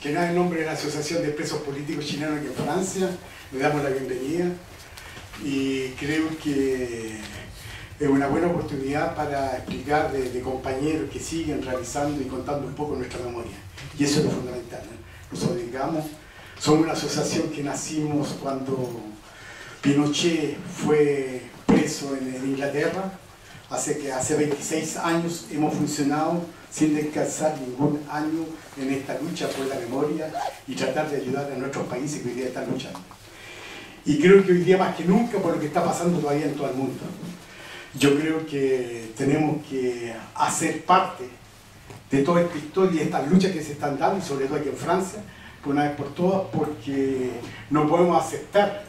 que nada en nombre de la Asociación de Presos Políticos Chilenos aquí en Francia, le damos la bienvenida y creo que es una buena oportunidad para explicar de compañeros que siguen realizando y contando un poco nuestra memoria. Y eso es lo fundamental, ¿no? Nosotros, digamos, somos una asociación que nacimos cuando Pinochet fue preso en Inglaterra. Hace 26 años hemos funcionado sin descansar ningún año en esta lucha por la memoria y tratar de ayudar a nuestros países que hoy día están luchando. Y creo que hoy día más que nunca por lo que está pasando todavía en todo el mundo. Yo creo que tenemos que hacer parte de toda esta historia y estas luchas que se están dando, y sobre todo aquí en Francia, por una vez por todas, porque no podemos aceptar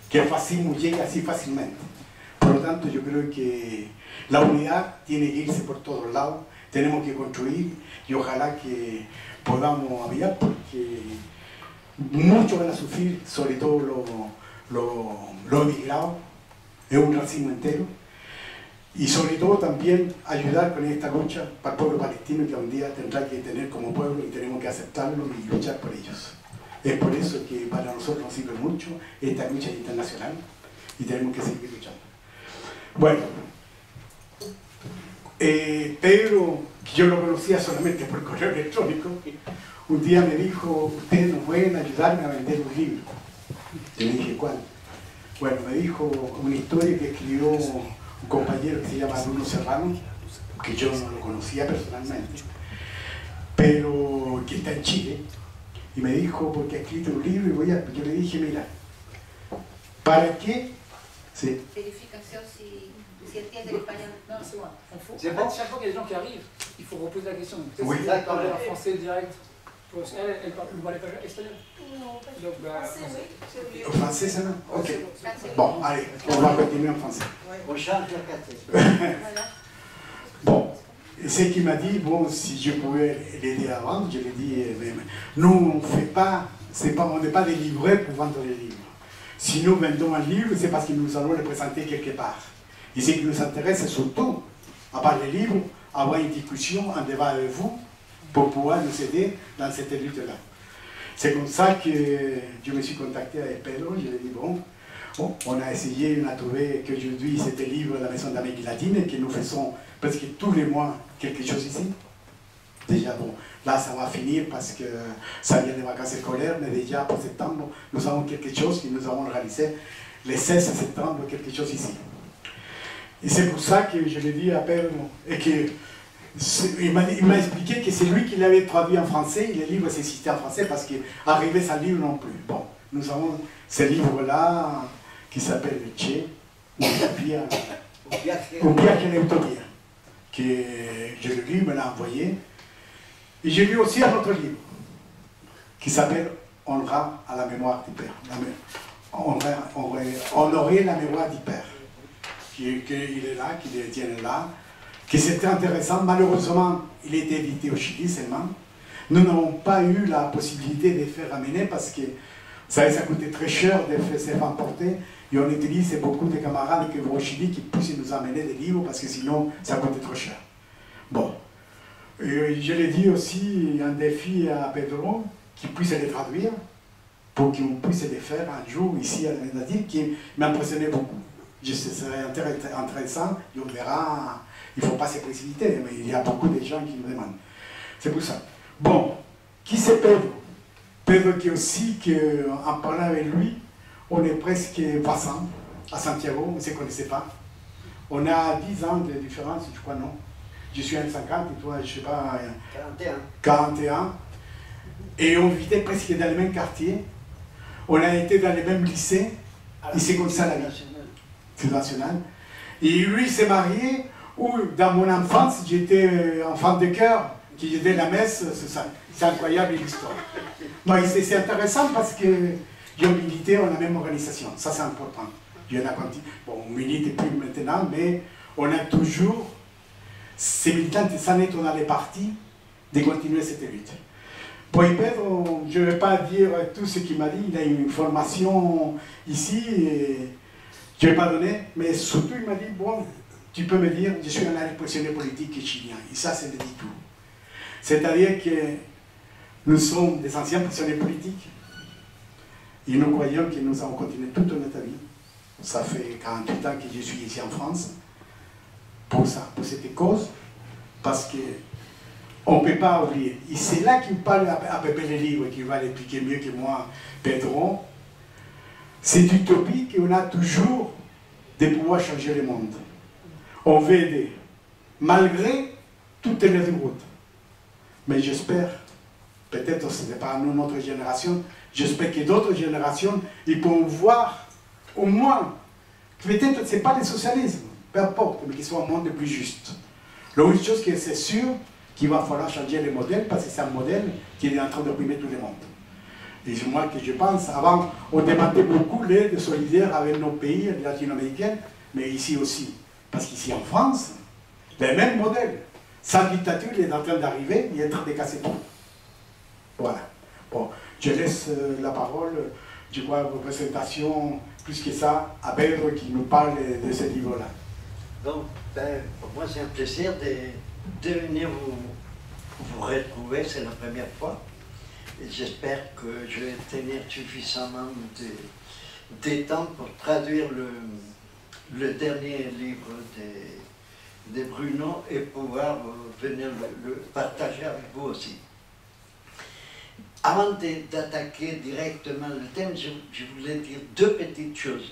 que el fascismo llegue así fácilmente. Por lo tanto, yo creo que la unidad tiene que irse por todos lados, tenemos que construir y ojalá que podamos apoyar, porque muchos van a sufrir, sobre todo los emigrados, es un racismo entero. Y sobre todo también ayudar con esta lucha para el pueblo palestino, que un día tendrá que tener como pueblo y tenemos que aceptarlo y luchar por ellos. Es por eso que para nosotros nos sirve mucho esta lucha internacional y tenemos que seguir luchando. Bueno, Pedro, que yo lo conocía solamente por correo electrónico, un día me dijo, ustedes nos pueden ayudarme a vender un libro. Yo le dije, ¿cuál? Bueno, me dijo una historia que escribió un compañero que se llama Bruno Serrano, que yo no lo conocía personalmente, pero que está en Chile, y me dijo, porque ha escrito un libro, y yo le dije, mira, ¿para qué? Sí. Verificación si entiende el español. Non, c'est bon. En fait, chaque fois qu'il y a des gens qui arrivent, il faut reposer la question. Oui. Si elle parle en français direct, parce qu'elle parle pas espagnol. Non, Donc, bah, En français, ça non? Ok. Bon, allez, on va continuer en français. Voilà. Bon, c'est qu'il m'a dit, bon, si je pouvais l'aider à vendre, je lui ai dit, nous, on fait pas, on n'est pas des livreurs pour vendre les livres. Si nous vendons un livre, c'est parce que nous allons le présenter quelque part. Et ce qui nous intéresse, c'est surtout, à part les livres, avoir une discussion, un débat avec vous, pour pouvoir nous aider dans cette lutte-là. C'est comme ça que je me suis contacté avec Pedro, je lui ai dit, bon, on a essayé, on a trouvé qu'aujourd'hui, c'était livre de la Maison d'Amérique latine et que nous faisons presque tous les mois quelque chose ici. Déjà, bon, là, ça va finir parce que ça vient des vacances scolaires, mais déjà, pour septembre, nous avons quelque chose que nous avons réalisé le 16 septembre, quelque chose ici. Et c'est pour ça que je l'ai dit à Pedro, et que il m'a expliqué que c'est lui qui l'avait traduit en français, et le livre s'est cité en français parce qu'arrivé sans livre non plus. Bon, nous avons ce livre-là qui s'appelle Che, Un viaje en utopia, que je l'ai lu, me l'a envoyé. Et j'ai lu aussi un autre livre qui s'appelle Honorer à la mémoire du père. Honorer la mémoire du père. Qu'il est là, qu'il le tient là, que c'était intéressant. Malheureusement, il a été édité au Chili seulement. Nous n'avons pas eu la possibilité de faire ramener parce que ça coûtait très cher de faire se remporter. Et on utilise beaucoup de camarades qui vont au Chili qui puissent nous amener des livres parce que sinon, ça coûtait trop cher. Bon. Et je l'ai dit aussi, un défi à Pedro, qui puisse les traduire, pour qu'on puisse les faire un jour ici à la Médadine, qui m'impressionnait beaucoup. Ce serait intéressant, et on verra, il ne faut pas se précipiter, mais il y a beaucoup de gens qui me demandent. C'est pour ça. Bon, qui c'est Pedro? Pedro qui aussi, en parlant avec lui, on est presque passant à Santiago, on ne se connaissait pas. On a 10 ans de différence, je crois, non? Je suis 1,50 et toi, je ne sais pas, 41. Et on vivait presque dans le même quartier. On a été dans les mêmes lycées. Et c'est comme ça la vie. C'est national. Et lui s'est marié, où dans mon enfance, j'étais enfant de cœur, qui était la messe, c'est incroyable l'histoire. C'est intéressant parce que j'ai milité dans la même organisation. Ça, c'est important. Bon, on milite plus maintenant, mais on a toujours ces militants qui s'en est dans les partis de continuer cette lutte. Pour Pedro, je ne vais pas dire tout ce qu'il m'a dit, il a une formation ici, et je ne vais pas donner, mais surtout il m'a dit, bon, tu peux me dire, je suis un expressionnaire politique chilien, et ça c'est le dit tout. C'est-à-dire que Nous sommes des anciens prisonniers politiques. Et nous croyons que nous avons continué toute notre vie. Ça fait 48 ans que je suis ici en France pour ça, pour cette cause, parce qu'on ne peut pas oublier. Et c'est là qu'il parle à Pépé le livre, qui va l'expliquer mieux que moi, Pedro. C'est utopie qu'on a toujours de pouvoir changer le monde. On veut aider, malgré toutes les routes. Mais j'espère, peut-être ce n'est pas nous, notre génération, j'espère que d'autres générations, ils pourront voir au moins, que peut-être ce n'est pas le socialisme, peu importe, mais qu'il soit un monde plus juste. L'autre chose que c'est sûr qu'il va falloir changer le modèle, parce que c'est un modèle qui est en train d'opprimer tout le monde. Et moi, que je pense, avant, on demandait beaucoup l'aide solidaire avec nos pays latino-américains, mais ici aussi. Parce qu'ici en France, le même modèle, sa dictature, il est en train d'arriver, il est en train de casser tout. Voilà. Bon, je laisse la parole, je crois, vos présentations, plus que ça, à Pedro qui nous parle de ce livre-là. Donc, pour moi, c'est un plaisir de venir vous retrouver, c'est la première fois. Et j'espère que je vais tenir suffisamment de temps pour traduire le dernier livre de Bruno et pouvoir venir le partager avec vous aussi. Avant d'attaquer directement le thème, je voulais dire deux petites choses.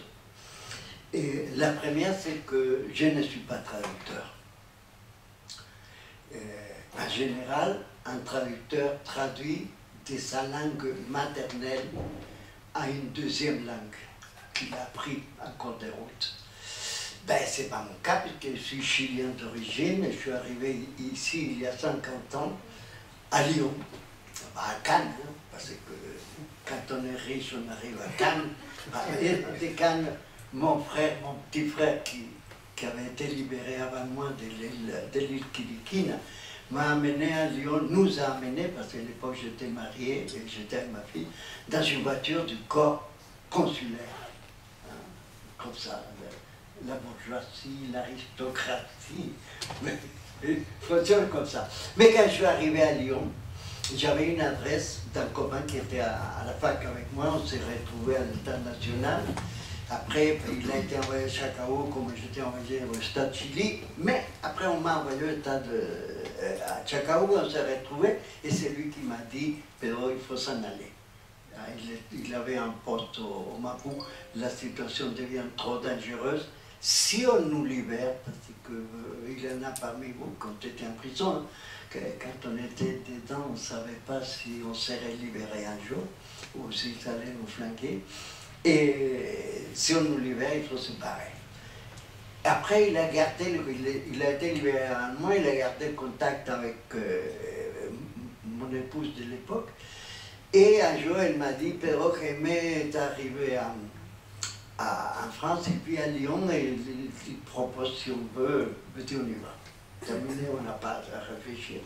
Et la première, c'est que je ne suis pas traducteur. En général, un traducteur traduit de sa langue maternelle à une deuxième langue qu'il a appris en cours de route. Ben, c'est pas mon cas, puisque je suis chilien d'origine, je suis arrivé ici il y a 50 ans, à Lyon, à Cannes, hein, parce que quand on est riche, on arrive à Cannes. Et de Cannes, mon petit frère qui avait été libéré avant moi de l'île Kilikina, m'a amené à Lyon, nous a amené, parce qu'à l'époque j'étais marié et j'étais avec ma fille, dans une voiture du corps consulaire. Hein, comme ça, la bourgeoisie, l'aristocratie, une voiture comme ça. Mais quand je suis arrivé à Lyon, j'avais une adresse d'un copain qui était à la fac avec moi, on s'est retrouvés à l'international. Après, il a été envoyé à Chacao, comme j'étais envoyé au Stade Chili. Mais après, on m'a envoyé au stade à Chacao, on s'est retrouvés. Et c'est lui qui m'a dit, Pedro, il faut s'en aller. Il avait un poste au Mapou. La situation devient trop dangereuse. Si on nous libère, parce qu'il y en a parmi vous qui ont été en prison, hein, que quand on était dedans, on ne savait pas si on serait libéré un jour ou s'ils allaient nous flanquer. Et si on nous libère, il faut se barrer. Après, il a été libéré un mois, il a gardé le contact avec mon épouse de l'époque. Et un jour, elle m'a dit, Pedro Jaime est arrivé en France et puis à Lyon, et il propose si on veut, on y va. Terminé, on n'a pas à réfléchir.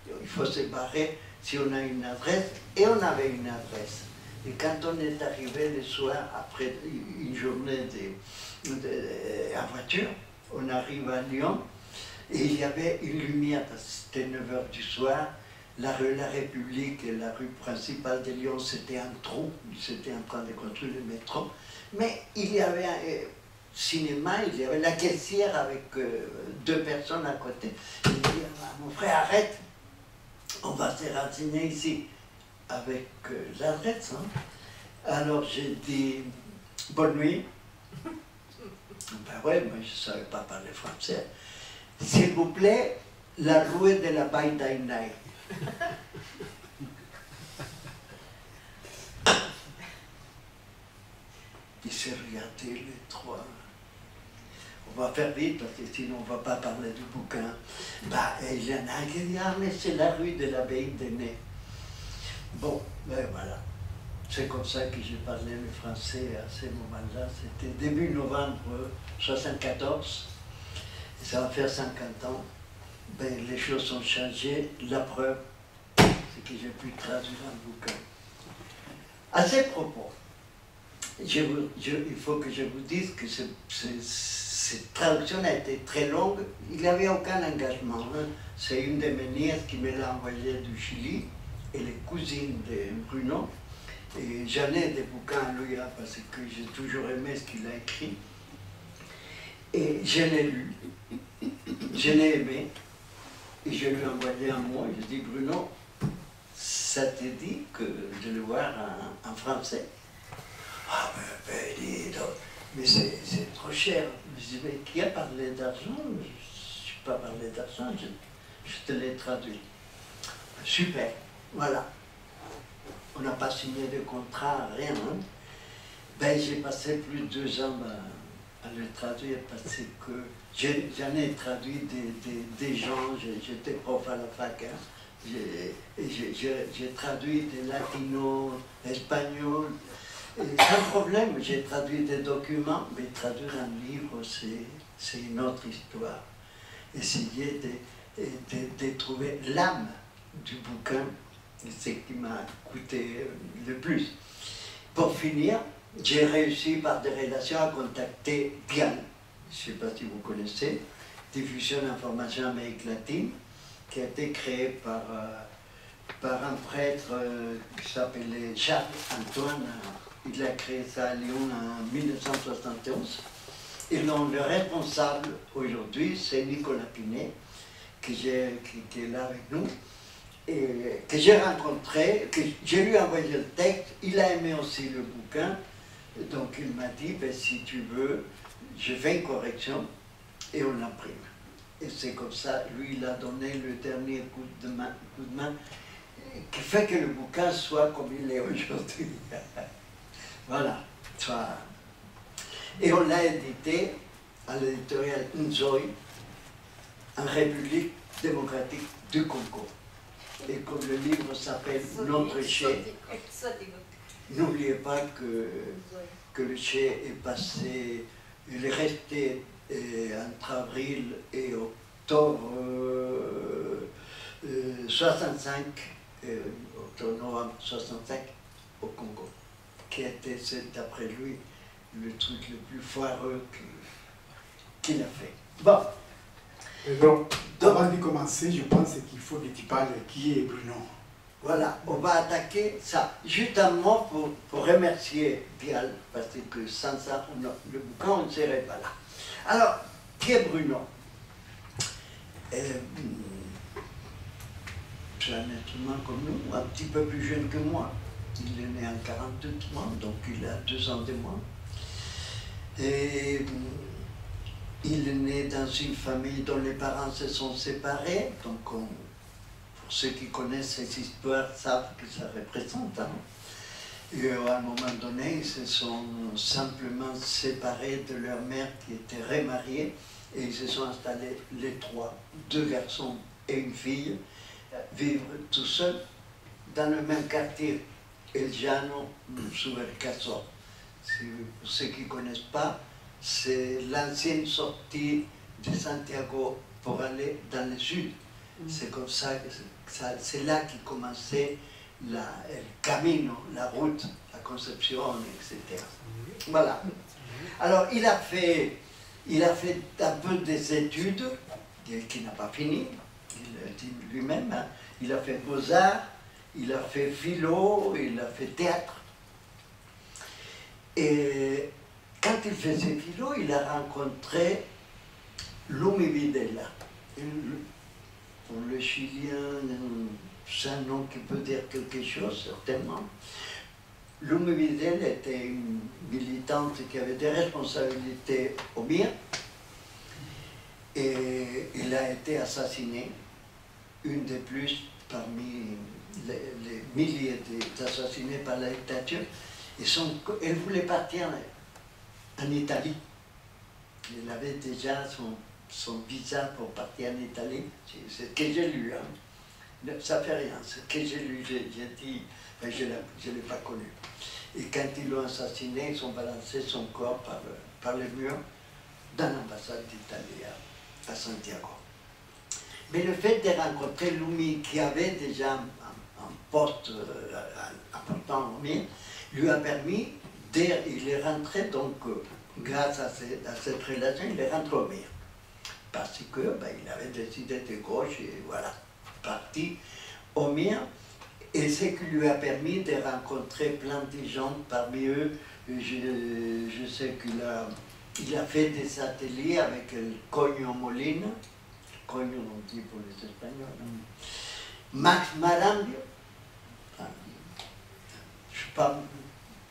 Il faut se barrer si on a une adresse, et on avait une adresse. Et quand on est arrivé le soir, après une journée en voiture, on arrive à Lyon, et il y avait une lumière, parce que c'était 9h du soir, la rue La République et la rue principale de Lyon, c'était un trou, ils étaient en train de construire le métro, mais il y avait un cinéma, il y avait la caissière avec deux personnes à côté. Il dit, mon frère, arrête, on va se renseigner ici. Avec l'adresse. Hein. Alors j'ai dit bonne nuit. Ben ouais, moi je ne savais pas parler français. S'il vous plaît, la rue de la Baie d'Aïnaï. Il s'est regardé les trois. On va faire vite parce que sinon on ne va pas parler du bouquin. Bah, il y en a un qui dit ah mais c'est la rue de la Baie d'Aïnaï. Bon, ben voilà. C'est comme ça que j'ai parlé le français à ce moment-là. C'était début novembre 1974. Ça va faire 50 ans. Ben, les choses ont changé. La preuve, c'est que j'ai pu traduire un bouquin. À ces propos, il faut que je vous dise que cette traduction a été très longue. Il n'y avait aucun engagement. Hein. C'est une de mes nièces qui me l'a envoyé du Chili. elle est cousine de Bruno. Et j'en ai des bouquins à lui, hein, parce que j'ai toujours aimé ce qu'il a écrit. Et je l'ai lu, je l'ai aimé, et je lui ai envoyé un mot, je lui ai dit, Bruno, ça te dit que de le voir en français? Ah, mais c'est trop cher. Je dis, mais qui a parlé d'argent? Je n'ai pas parlé d'argent, je te l'ai traduit. Super, voilà. On n'a pas signé de contrat, rien. Hein. Ben, j'ai passé plus de 2 ans à le traduire parce que j'en ai traduit des gens, j'étais prof à la fac. Hein. J'ai traduit des latinos, espagnols. Et sans problème, j'ai traduit des documents, mais traduire un livre, c'est une autre histoire. Essayer de trouver l'âme du bouquin, c'est ce qui m'a coûté le plus. Pour finir, j'ai réussi par des relations à contacter Diane, je ne sais pas si vous connaissez, Diffusion d'Information Amérique latine, qui a été créée par un prêtre qui s'appelait Charles Antoine. Il a créé ça à Lyon en 1971. Et donc le responsable aujourd'hui, c'est Nicolas Pinet, qui est là avec nous, et que j'ai rencontré, que j'ai lui envoyé le texte, il a aimé aussi le bouquin, donc il m'a dit, ben, si tu veux, je fais une correction et on l'imprime. Et c'est comme ça, lui il a donné le dernier coup de main qui fait que le bouquin soit comme il est aujourd'hui. Voilà. Et on l'a édité à l'éditorial Nzoï, en République démocratique du Congo. Et comme le livre s'appelle Notre Che, n'oubliez pas que le Che est passé, il est resté entre avril et octobre 65, octobre-novembre 65 au Congo, qui était, d'après lui, le truc le plus foireux qu'il a fait. Bon. Donc, avant de commencer, je pense qu'il faut que tu parles qui est Bruno. Voilà, on va attaquer ça. Juste un mot pour remercier Bial, parce que sans ça, le bouquin, on ne serait pas là. Alors, qui est Bruno? C'est un être humain comme nous, un petit peu plus jeune que moi. Il est né en 48 mois, donc il a 2 ans de moins. Et il est né dans une famille dont les parents se sont séparés, donc pour ceux qui connaissent ces histoires savent que ça représente. Hein. Et à un moment donné, ils se sont simplement séparés de leur mère qui était remariée, et ils se sont installés les 3, 2 garçons et une fille, vivre tout seuls dans le même quartier, El Llano sous El Caso. Pour ceux qui ne connaissent pas, c'est l'ancienne sortie de Santiago pour aller dans le sud. C'est comme ça que c'est là qu'il commençait le camino, la route, la Concepción, etc. Voilà. Alors il a fait un peu des études qu'il n'a pas fini, il dit lui-même. Hein. Il a fait beaux-arts, il a fait philo, il a fait théâtre. Et quand il faisait philo, il a rencontré Lumi Videla. Pour le Chilien, c'est un nom qui peut dire quelque chose, certainement. Lumi Videla était une militante qui avait des responsabilités au MIR. Et il a été assassiné, une de plus parmi les milliers d'assassinés par la dictature. Elle voulait partir en Italie. Il avait déjà son visa pour partir en Italie. C'est ce que j'ai lu. Hein. Ça ne fait rien. C'est ce que j'ai lu. J'ai dit, mais je ne l'ai pas connu. Et quand ils l'ont assassiné, ils ont balancé son corps par les murs dans l'ambassade d'Italie à Santiago. Mais le fait de rencontrer Lumi, qui avait déjà un poste important au MIR, lui a permis, il est rentré, donc grâce à cette relation, il est rentré au MIR. Parce que il avait des idées de gauche et voilà, parti au MIR. Et ce qui lui a permis de rencontrer plein de gens, parmi eux, je sais qu'il a fait des ateliers avec le Coño Molina, Coño on dit pour les Espagnols, Max Marambio. Je ne vais pas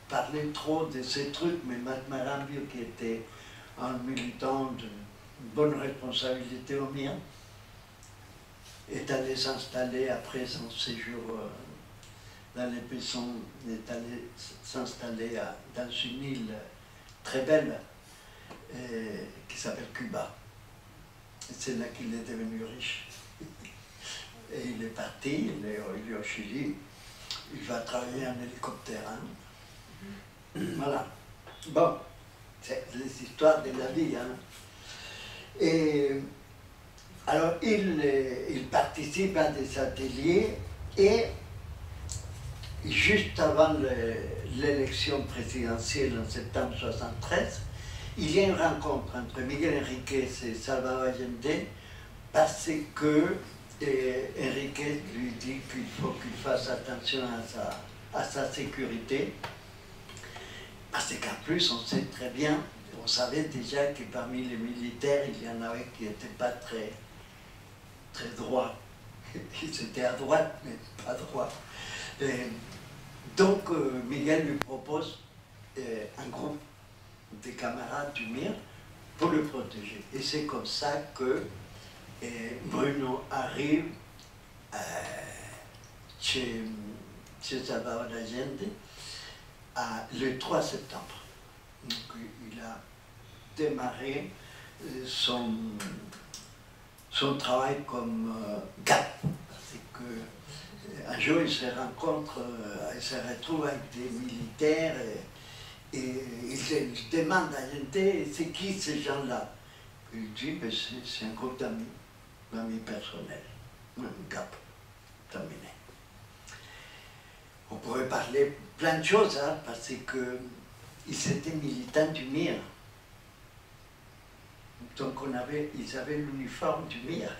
parler trop de ces trucs, mais Max Marambio, qui était un militant de bonne responsabilité au mien, est allé s'installer après son séjour dans les prisons, est allé s'installer dans une île très belle qui s'appelle Cuba. C'est là qu'il est devenu riche. Et il est parti, il est au Chili, il va travailler en hélicoptère. Hein. Voilà. Bon, c'est les histoires de la vie. Hein. Et alors, il participe à des ateliers et juste avant l'élection présidentielle en septembre 1973, il y a une rencontre entre Miguel Enriquez et Salvador Allende parce que Enriquez lui dit qu'il faut qu'il fasse attention à sa sécurité parce qu'en plus on sait très bien, on savait déjà que parmi les militaires il y en avait qui n'étaient pas très droits. Ils étaient à droite mais pas droits. Donc Miguel lui propose un groupe de camarades du MIR pour le protéger. Et c'est comme ça que Bruno arrive chez Salvador Allende le 3 septembre. Donc il a démarré son travail comme GAP. Parce que un jour il se rencontre, il se retrouve avec des militaires et il demande à Allende c'est qui ces gens-là. Il dit c'est un groupe d'amis personnels, un GAP, terminé. On pourrait parler plein de choses, hein, parce qu'ils étaient militants du MIR. Donc ils avaient l'uniforme du MIR.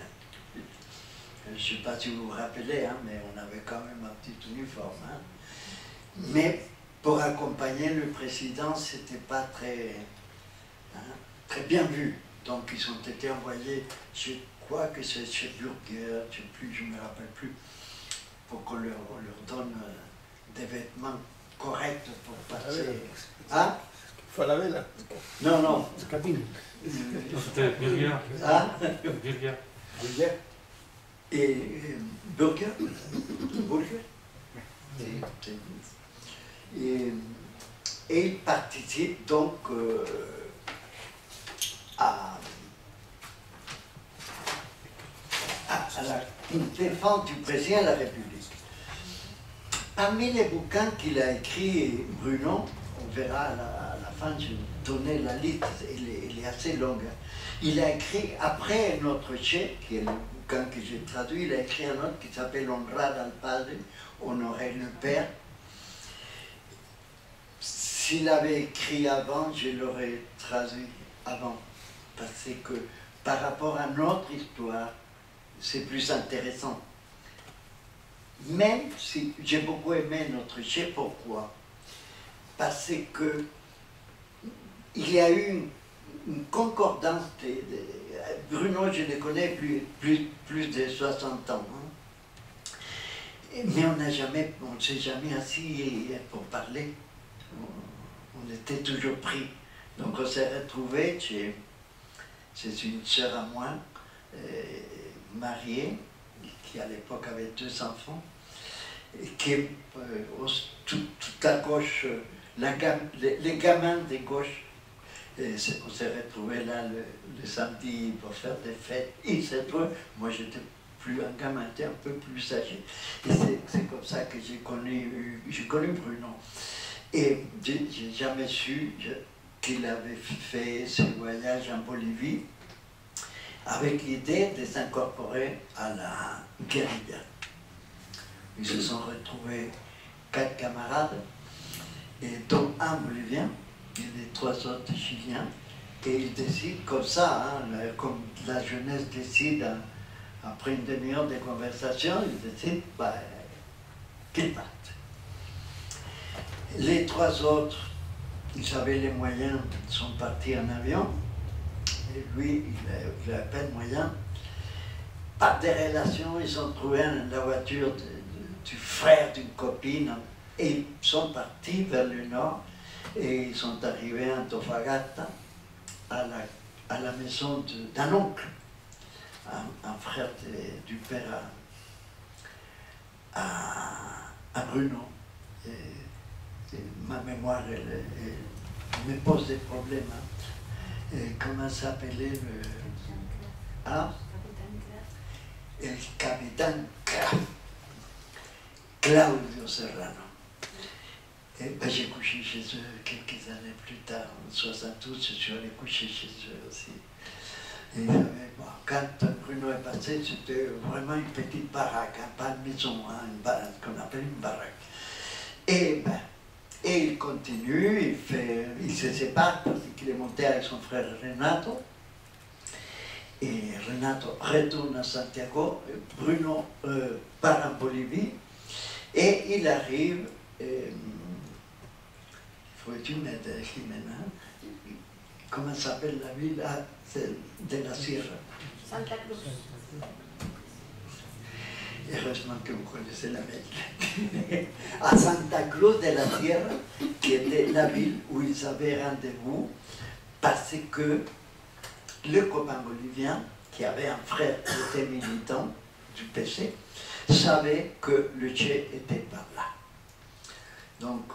Je ne sais pas si vous vous rappelez, hein, mais on avait quand même un petit uniforme. Hein. Mais pour accompagner le président, ce n'était pas très bien vu. Donc ils ont été envoyés, je crois que c'est chez Burger, je ne me rappelle plus, pour qu'on leur donne des vêtements corrects pour passer. Hein? Falabella. Non, non. Cabine. C'était Burger. Hein? Burger. Burger. Et Burger. Et il participe donc à la défense du président de la République. Parmi les bouquins qu'il a écrits, Bruno, on verra à la fin, je vais donner la liste, elle est assez longue. Il a écrit, après Notre Che, qui est le bouquin que j'ai traduit, il a écrit un autre qui s'appelle Honrar al Padre, Honorer le Père. S'il avait écrit avant, je l'aurais traduit avant, parce que par rapport à notre histoire, c'est plus intéressant. Même si j'ai beaucoup aimé Notre Che, pourquoi? Parce que il y a eu une concordance Bruno, je le connais plus de 60 ans. Hein. Mais on ne s'est jamais assis pour parler. On était toujours pris. Donc on s'est retrouvés c'est une sœur à moi, mariée, qui à l'époque avait 2 enfants, et qui tout à gauche, les gamins de gauche, on s'est retrouvés là le samedi pour faire des fêtes. Il s'est trouvé, moi j'étais plus un gamin, j'étais un peu plus âgé. Et c'est comme ça que j'ai connu Bruno. Et j'ai jamais su qu'il avait fait ce voyage en Bolivie avec l'idée de s'incorporer à la guérilla. Ils se sont retrouvés 4 camarades, et dont un Bolivien, et les 3 autres Chiliens, et ils décident comme ça, hein, comme la jeunesse décide après une demi-heure de conversation, ils décident qu'ils partent. Les trois autres, ils avaient les moyens, sont partis en avion. Et lui, il a pas de moyens. Par des relations, ils ont trouvé la voiture du frère d'une copine et ils sont partis vers le nord et ils sont arrivés à Antofagasta, à la maison d'un oncle, un frère du père à Bruno. Et ma mémoire elle me pose des problèmes. Hein. Et comment s'appelait le... Hein? El capitán Claudio Serrano. Et ben, j'ai couché chez eux quelques années plus tard, en 72, je suis allé coucher chez eux aussi. Et bon, quand Bruno est passé, c'était vraiment une petite baraque, hein, pas une maison, hein, une baraque, qu'on appelle une baraque. Et il continue, il se sépare parce qu'il est monté avec son frère Renato. Et Renato retourne à Santiago, Bruno part en Bolivie, et il arrive, il faut une aide, Jimena, comment s'appelle la ville de la Sierra? Santa Cruz. Heureusement que vous connaissez l'Amérique. À Santa Cruz de la Sierra, qui était la ville où ils avaient rendez-vous, parce que le copain bolivien, qui avait un frère qui était militant du PC, savait que le Che était par là. Donc,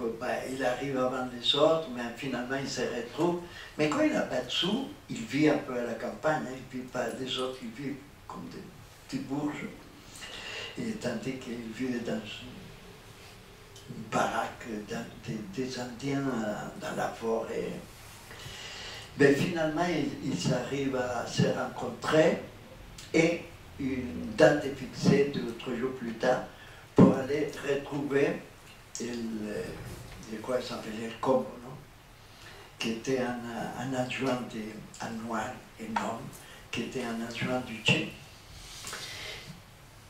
il arrive avant les autres, mais finalement, il se retrouve. Mais quand il n'a pas de sous, il vit un peu à la campagne, hein, il ne vit pas des autres, il vit comme des petits bourges. Et tandis qu'il vit dans une baraque des Indiens dans la forêt. Mais finalement, ils arrivent à se rencontrer et une date est fixée 2 ou 3 jours plus tard pour aller retrouver je crois qu'il s'appelait le Combo, non? Qui était un adjoint un noir énorme, qui était un adjoint du Che,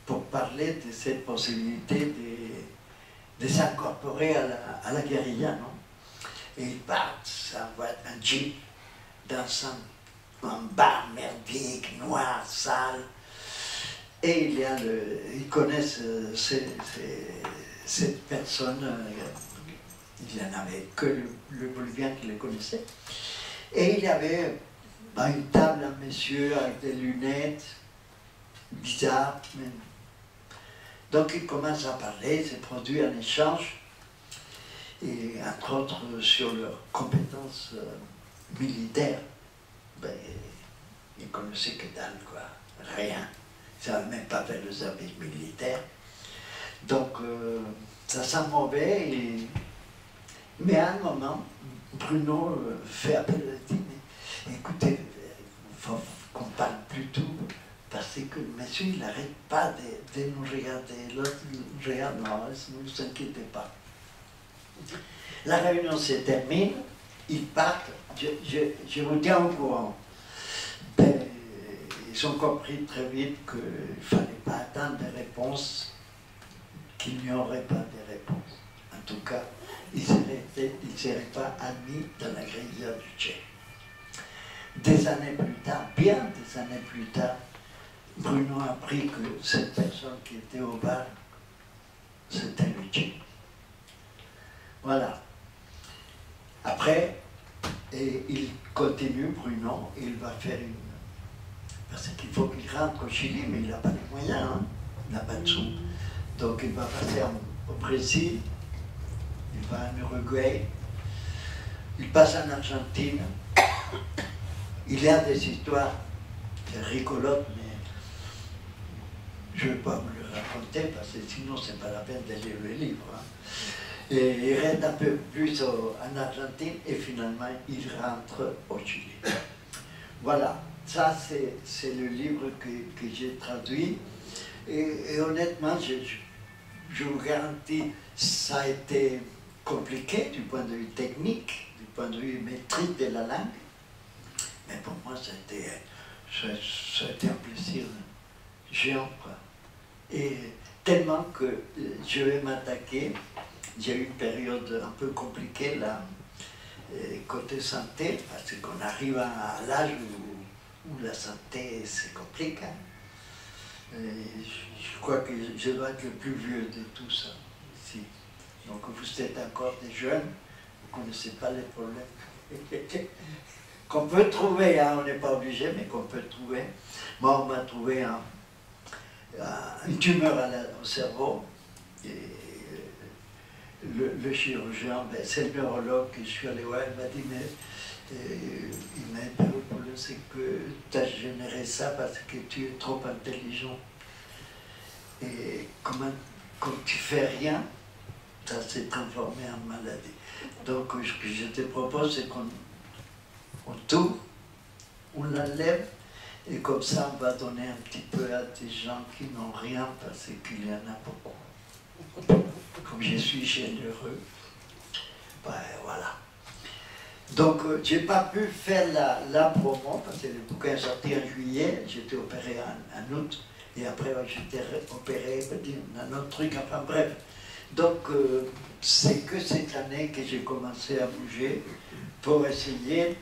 pour parler de cette possibilité de s'incorporer à la guérilla, non? Et ils partent, ça va être un jeep, dans un bar merdique, noir, sale. Et ils connaissent cette personne, il n'y en avait que le Bolivien qui le connaissait. Et il y avait une table, un monsieur avec des lunettes, bizarre. Donc il commence à parler, se produit un échange, et entre autres sur leurs compétences militaires. Ils ne connaissaient que dalle, quoi, rien. Ils ne savaient même pas faire le service militaire. Donc ça sent mauvais, mais à un moment, Bruno fait appel et dit, mais écoutez, il faut qu'on parle plus tôt, parce que le monsieur, il n'arrête pas de nous regarder. L'autre nous regarde, non, ne vous inquiétez pas. La réunion se termine, ils partent, je vous tiens au courant. Ils ont compris très vite qu'il ne fallait pas attendre des réponses, qu'il n'y aurait pas de réponses. En tout cas, ils ne seraient pas admis dans la guérilla du Che. Des années plus tard, bien des années plus tard, Bruno a appris que cette personne qui était au bar, c'était le Che. Voilà. Après, il continue, Bruno, il va faire une... Parce qu'il faut qu'il rentre au Chili, mais il n'a pas les moyens, hein? Il n'a pas de sous. Donc il va passer au Brésil, il va en Uruguay, il passe en Argentine. Il y a des histoires rigolotes, mais je ne vais pas vous le raconter parce que sinon c'est pas la peine de lire le livre. Hein. Et il reste un peu plus en Argentine et finalement il rentre au Chili. Voilà, ça c'est le livre que j'ai traduit. Et honnêtement, je vous garantis, ça a été compliqué du point de vue technique, du point de vue maîtrise de la langue. Mais pour moi, ça a été un plaisir géant, quoi. Et tellement que je vais m'attaquer. J'ai eu une période un peu compliquée là, côté santé, parce qu'on arrive à l'âge où la santé c'est compliqué. Je crois que je dois être le plus vieux de tout ça ici. Donc vous êtes encore des jeunes, vous ne connaissez pas les problèmes qu'on peut trouver, hein, on n'est pas obligé, mais qu'on peut trouver. Moi, on m'a trouvé une tumeur au cerveau. Et le chirurgien, ben, c'est le neurologue que je suis allé voir, il m'a dit, mais il m'a interrogé, c'est que tu as généré ça parce que tu es trop intelligent. Et comme tu fais rien, ça s'est transformé en maladie. Donc ce que je te propose, c'est qu'on tourne, on l'enlève, et comme ça on va donner un petit peu à des gens qui n'ont rien parce qu'il y en a beaucoup. Comme je suis généreux, ben voilà. Donc j'ai pas pu faire la promo parce que le bouquin est sorti en juillet, j'étais opéré en août, et après j'étais opéré un autre truc, enfin bref. Donc c'est que cette année que j'ai commencé à bouger pour essayer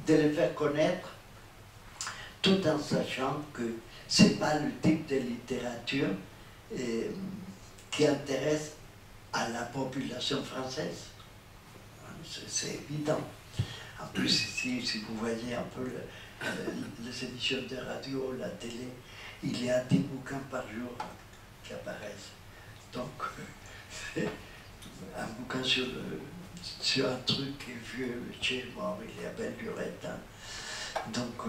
de les faire connaître, tout en sachant que ce n'est pas le type de littérature qui intéresse à la population française. C'est évident. En plus, si vous voyez un peu les émissions de radio, la télé, il y a 10 bouquins par jour qui apparaissent. Donc, un bouquin sur un truc qui est vieux, le Tché est mort, il y a belle lurette. Hein. Donc,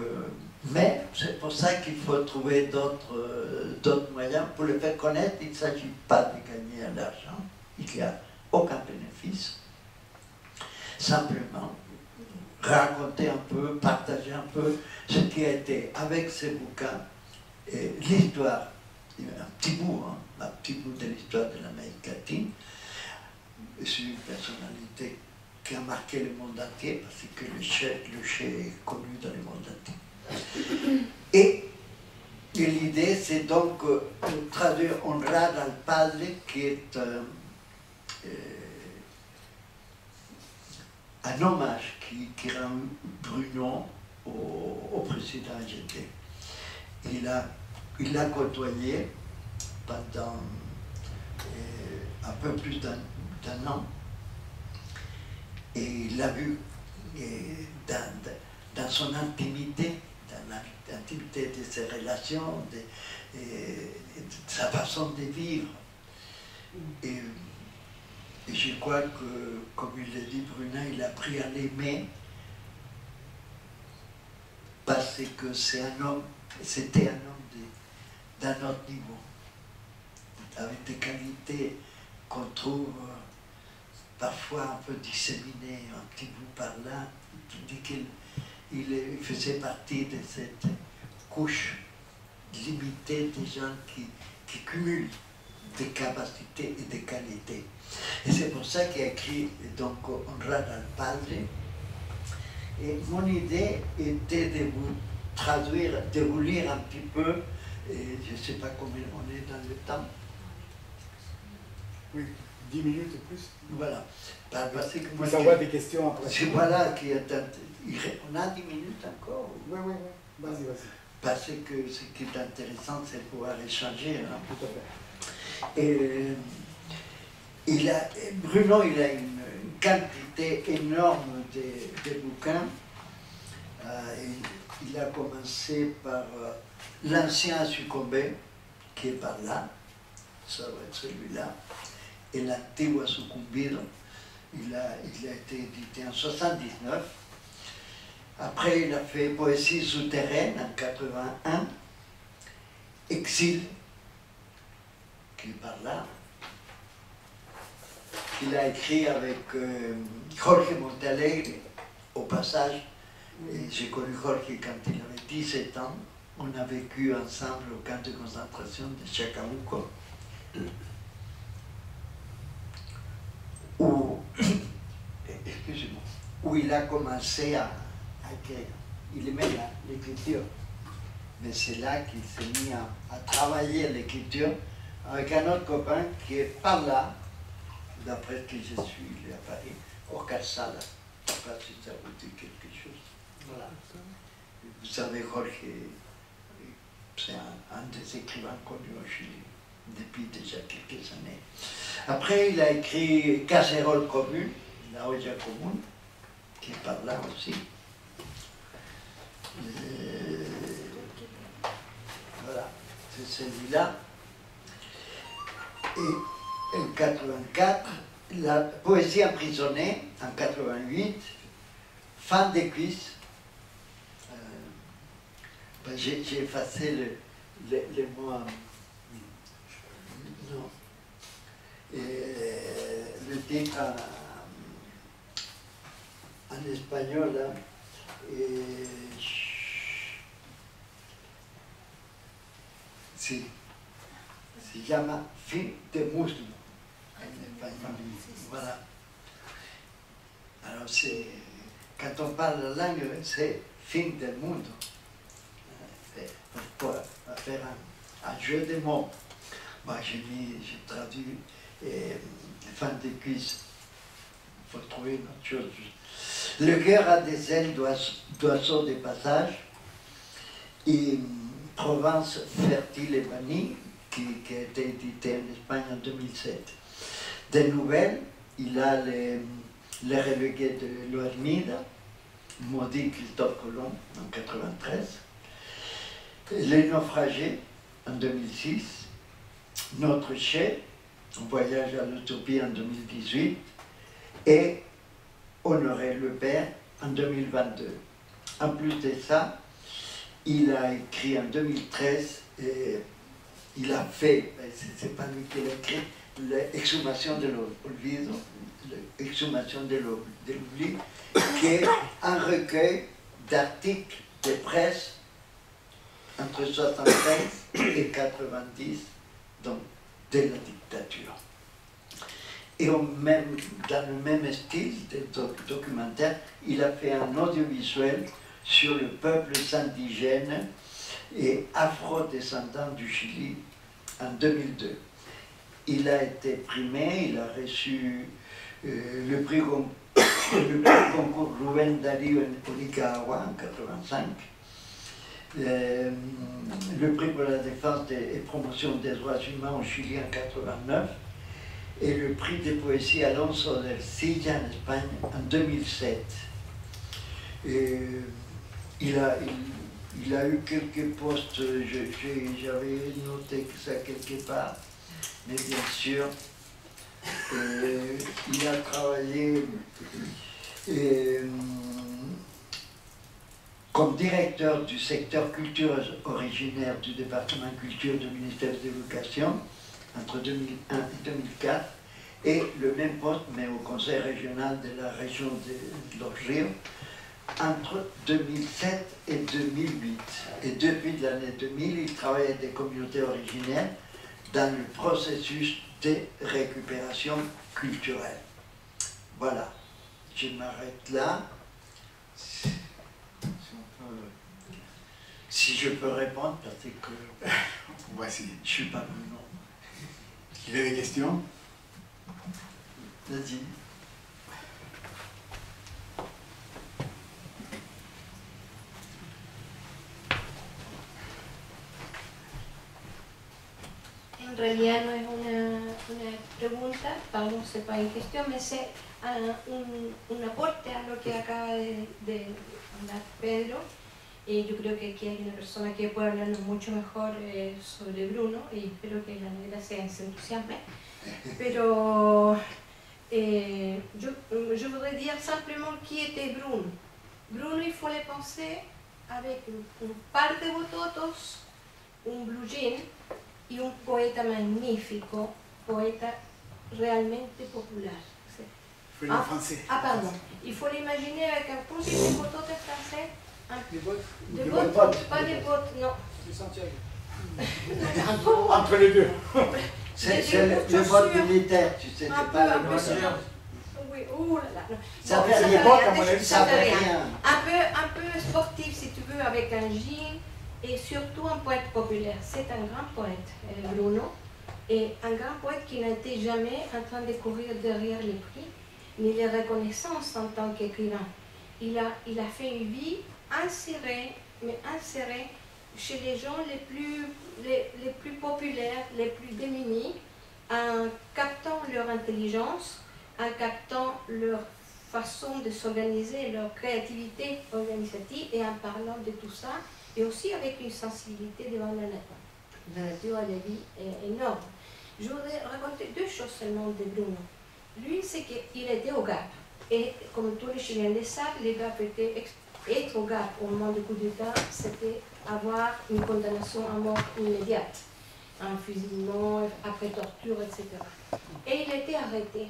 mais c'est pour ça qu'il faut trouver d'autres moyens. Pour le faire connaître, il ne s'agit pas de gagner de l'argent, il n'y a aucun bénéfice. Simplement, raconter un peu, partager un peu ce qui a été avec ces bouquins, l'histoire, un petit bout de l'histoire de l'Amérique latine. C'est une personnalité qui a marqué le monde entier, parce que le Che est connu dans le monde entier. Et l'idée, c'est donc de traduire Honrad al Padre, qui est un hommage qui rend Bruno au président Allende. Il l'a côtoyé pendant un peu plus d'un an, et il l'a vu dans son intimité, dans l'intimité de ses relations, de sa façon de vivre. Et je crois que, comme il l'a dit Bruno, il a appris à l'aimer parce que c'était un homme d'un autre niveau, avec des qualités qu'on trouve parfois un peu disséminées, un petit bout par là, qui dit qu'il faisait partie de cette couche limitée des gens qui cumulent des capacités et des qualités. Et c'est pour ça qu'il a écrit donc Honrad al Padre. Et mon idée était de vous traduire, de vous lire un petit peu, et je ne sais pas combien on est dans le temps. Oui, 10 minutes et plus. Voilà. Parce que vous envoie des questions après. C'est voilà qui est. On a 10 minutes encore. Oui, oui, oui. Vas-y. Parce que ce qui est intéressant, c'est de pouvoir échanger. Hein. Tout à fait. Et Bruno, il a une quantité énorme de bouquins. Il a commencé par L'ancien succombé, qui est par là, ça va être celui-là, et l'Antigua succumbido, il a été édité en 79. Après, il a fait Poésie souterraine en 81, Exil, qui est par là, qu'il a écrit avec Jorge Montalegre, au passage. Et j'ai connu Jorge quand il avait 17 ans. On a vécu ensemble au camp de concentration de Chacabuco, où il a commencé à écrire. Il aimait l'écriture, mais c'est là qu'il s'est mis à travailler l'écriture avec un autre copain qui est par là, d'après ce que je suis, il est à Paris, au Carsala. Je ne sais pas si ça vous dit quelque chose. Voilà. Vous savez, Jorge, c'est un des écrivains connus au Chili depuis déjà quelques années. Après, il a écrit Casserole commune, La olla común, qui est par là aussi. Voilà, c'est celui-là. Et en 84, la poésie emprisonnée, en 88, fin des cuisses. J'ai effacé les mots. Non. Le titre en espagnol, là, si, se llama Fin de muslo en espagnol. Voilà. Alors, quand on parle la langue, c'est fin del mundo. Pour faire un jeu de mots. Moi, j'ai traduit fin de cuisse. Il faut trouver une autre chose. Le cœur a des ailes d'oiseaux de passage. Et Provence fertile et bannie, qui a été édité en Espagne en 2007. Des nouvelles, il a les relégués de l'Oermida, Maudit Christophe Colomb en 93. Les naufragés en 2006, Notre chef, un voyage à l'utopie en 2018, et Honoré le Père en 2022. En plus de ça, il a écrit en 2013, il a fait, c'est pas lui qui l'a écrit, l'Exhumation de l'Olvido, l'Exhumation de l'Oubli, qui est un recueil d'articles de presse entre 73 et 90, donc de la dictature. Et dans le même style de documentaire, il a fait un audiovisuel sur le peuple indigène et afro-descendant du Chili en 2002. Il a été primé, il a reçu le prix concours Rubén Darío au Nicaragua en 1985. Le prix pour la défense et promotion des droits humains au Chili en 1989 et le prix de poésie Alonso del Silla en Espagne en 2007. Et il a eu quelques postes, j'avais noté ça quelque part, mais bien sûr, il a travaillé comme directeur du secteur culture originaire du département culture du ministère de l'Éducation entre 2001 et 2004, et le même poste, mais au conseil régional de la région de Los Ríos, entre 2007 et 2008. Et depuis l'année 2000, il travaille avec des communautés originaires dans le processus de récupération culturelle. Voilà, je m'arrête là. Si je peux répondre, parce que Voici. je ne suis pas le nom. Il y a des questions? Vas-y. En realidad no es una pregunta, pardon, c'est pas une question, mais c'est un aporte a lo que acaba de hablar Pedro. Yo creo que aquí hay una persona que puede hablarnos mucho mejor sobre Bruno y espero que la negra se entusiasme. Pero je voudrais dire simplement qui était Bruno. Bruno, il faut le penser avec un par de bototos, un blue jean y un poeta magnífico, poeta realmente popular. Il faut en français. Ah pardon, il faut l'imaginer avec un petit de bototes français. Des bottes? Des bottes, pas des bottes, non. Du Santiago. Entre les deux. C'est le vote militaire, tu sais, c'est pas le vote. Oui, ouh là là. Ça Bon, fait rien, ça fait rien. Un peu sportif si tu veux, avec un jean et surtout un poète populaire. C'est un grand poète, Bruno. Et un grand poète qui n'était jamais en train de courir derrière les prix, ni les reconnaissances en tant qu'écrivain. Il a fait une vie insérée, mais insérée chez les gens les plus populaires, les plus démunis, en captant leur intelligence, en captant leur façon de s'organiser, leur créativité organisative, et en parlant de tout ça, et aussi avec une sensibilité devant la nature. La nature, la vie est énorme. Je voudrais raconter deux choses seulement de Bruno. Lui, c'est qu'il était au GAP. Et comme tous les Chiliens le savent, les GAP être au GAP au moment du coup d'État, c'était avoir une condamnation à mort immédiate, un fusillement, après torture, etc. Et il était arrêté.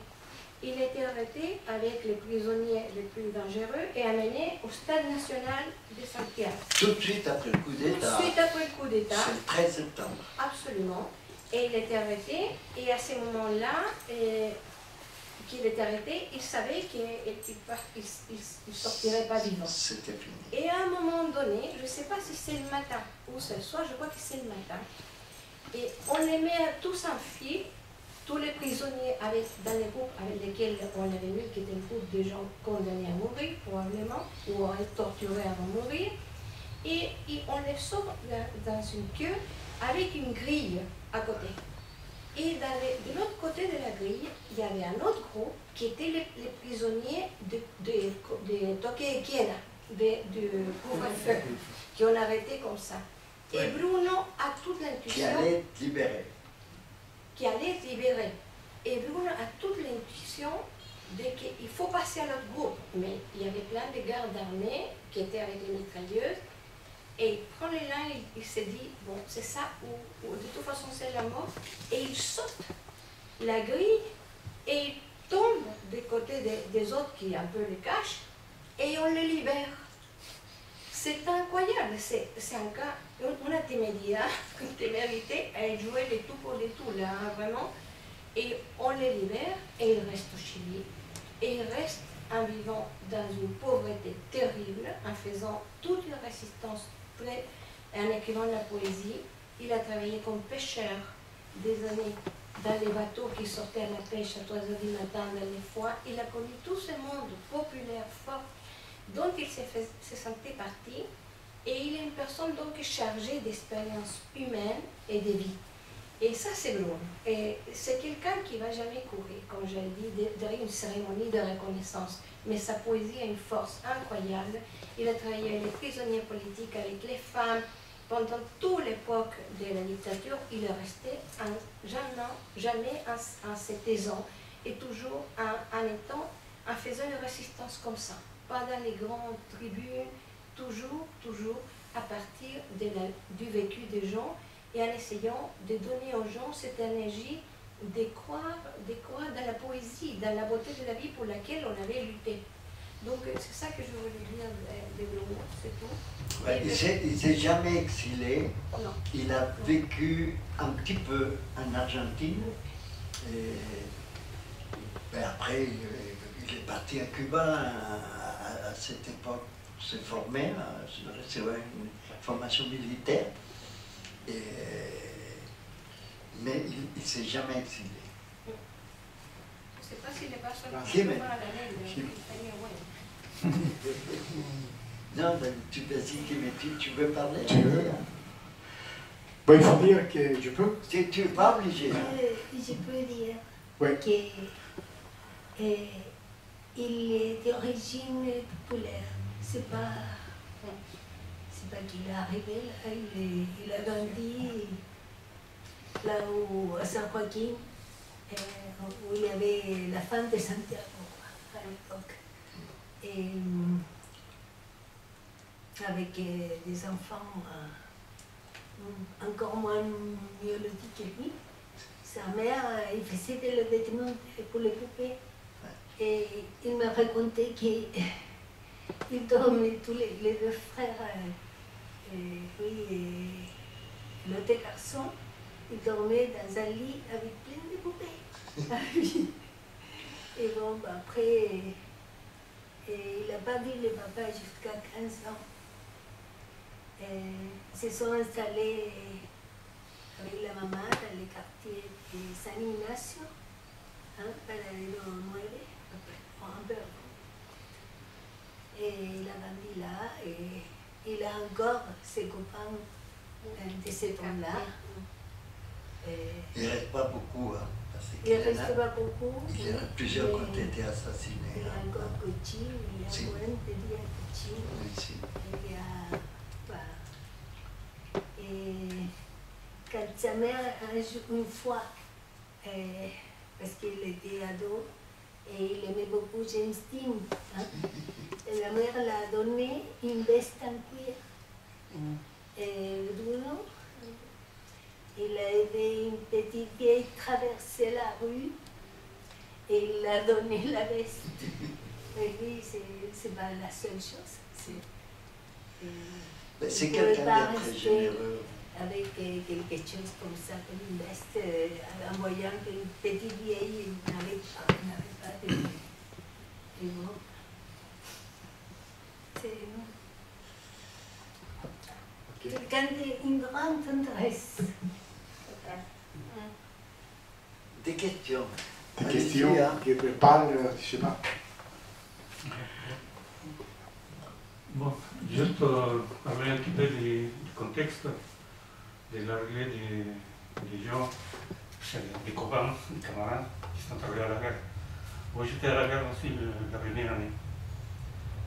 Il était arrêté avec les prisonniers les plus dangereux et amené au Stade national de Santiago. Tout de suite après le coup d'État. Tout de suite après le coup d'État. C'est le 13 septembre. Absolument. Et il était arrêté, et à ce moment-là, qu'il était arrêté, il savait qu'il ne sortirait pas vivant. C'était fini. Et à un moment donné, je ne sais pas si c'est le matin ou c'est le soir, je crois que c'est le matin, et on les met tous en file, tous les prisonniers dans les groupes avec lesquels on avait mis, qui étaient un groupe de gens condamnés à mourir, probablement, ou à être torturés avant de mourir, et on les sort dans une queue avec une grille à côté. Et de l'autre côté de la grille, il y avait un autre groupe qui était les prisonniers de Toque de Queda, du couvre-feu, qui ont arrêté comme ça. Et Bruno a toute l'intuition. Qui allait être libéré. Qui allait être libéré. Et Bruno a toute l'intuition qu'il faut passer à l'autre groupe. Mais il y avait plein de gardes armés qui étaient avec les mitrailleuses. Et il prend l'élan, il s'est dit, bon, c'est ça, ou de toute façon c'est la mort. Et il saute la grille et il tombe du côté des autres qui un peu le cachent et on le libère. C'est incroyable, c'est un cas, une témérité à jouer les tout pour les tout, là, hein, vraiment. Et on le libère et il reste au Chili. Et il reste en vivant dans une pauvreté terrible, en faisant toute la résistance, en écrivant la poésie. Il a travaillé comme pêcheur des années dans les bateaux qui sortaient à la pêche à 3 h du matin dans les foires. Il a connu tout ce monde populaire, fort, dont il se sentait partie. Et il est une personne donc chargée d'expériences humaines et de vie. Et ça, c'est Bruno. Et c'est quelqu'un qui ne va jamais courir, comme je l'ai dit, derrière une cérémonie de reconnaissance. Mais sa poésie a une force incroyable. Il a travaillé avec les prisonniers politiques, avec les femmes. Pendant toute l'époque de la dictature, il est resté jamais en se taisant et toujours en faisant une résistance comme ça. Pas dans les grandes tribunes, toujours à partir du vécu des gens, et en essayant de donner aux gens cette énergie de croire dans la poésie, dans la beauté de la vie pour laquelle on avait lutté. Donc c'est ça que je voulais dire de Bruno, c'est tout. Ouais, il ne s'est jamais exilé. Non. Il a vécu un petit peu en Argentine. Et, après, il est parti à Cuba à cette époque pour se former, c'est une formation militaire. Mais il ne s'est jamais exilé. Je ne sais pas s'il n'est pas Si, mais... Non, tu vas-y, tu veux parler? Tu veux? Bon, il faut dire que je peux. Tu n'es pas obligé. Je peux dire Ouais. qu'il est d'origine populaire. C'est pas qu'il est arrivé là, il a grandi là où, à San Joaquin, où il y avait la femme de Santiago à l'époque. Et avec des enfants encore moins myologiques que lui. Sa mère, il faisait des vêtements pour les poupées. Et il m'a raconté qu'il dormait tous les deux frères, lui et l'autre garçon, ils dormaient dans un lit avec plein de poupées. Et bon, après, il n'a pas vu le papa jusqu'à 15 ans. Ils se sont installés avec la maman dans le quartier de San Ignacio, hein, Paradero 9, un peu avant. Et la grandi là, et il a encore ses copains de ce temps-là. Il ne reste pas beaucoup, hein, parce Il ne reste pas beaucoup. il y en a plusieurs qui ont été assassinés. Il y a encore Cochine, il y a Si. Gwen, il y a Cochine, Ici. il y a... Voilà. Et quand sa mère, une fois, parce qu'il était ado, et il aimait beaucoup James Dean, hein, et la mère l'a donné une veste en cuir. Et Bruno, il a aidé une petite vieille traverser la rue et il a donné la veste. Et lui, c'est pas la seule chose. C'est il quelqu'un pouvait pas de très rester généreux. avec quelque chose comme ça, comme une veste, en voyant qu'une petite vieille n'avait pas de bon. C'est quelqu'un d'une grande tendresse. Des questions. Des Allez-y, questions hein. qui parlent, je sais pas. Bon, juste parler un petit peu du contexte de l'arrivée des gens, des copains, des camarades qui sont arrivés à la guerre. Moi j'étais à la guerre aussi la première année.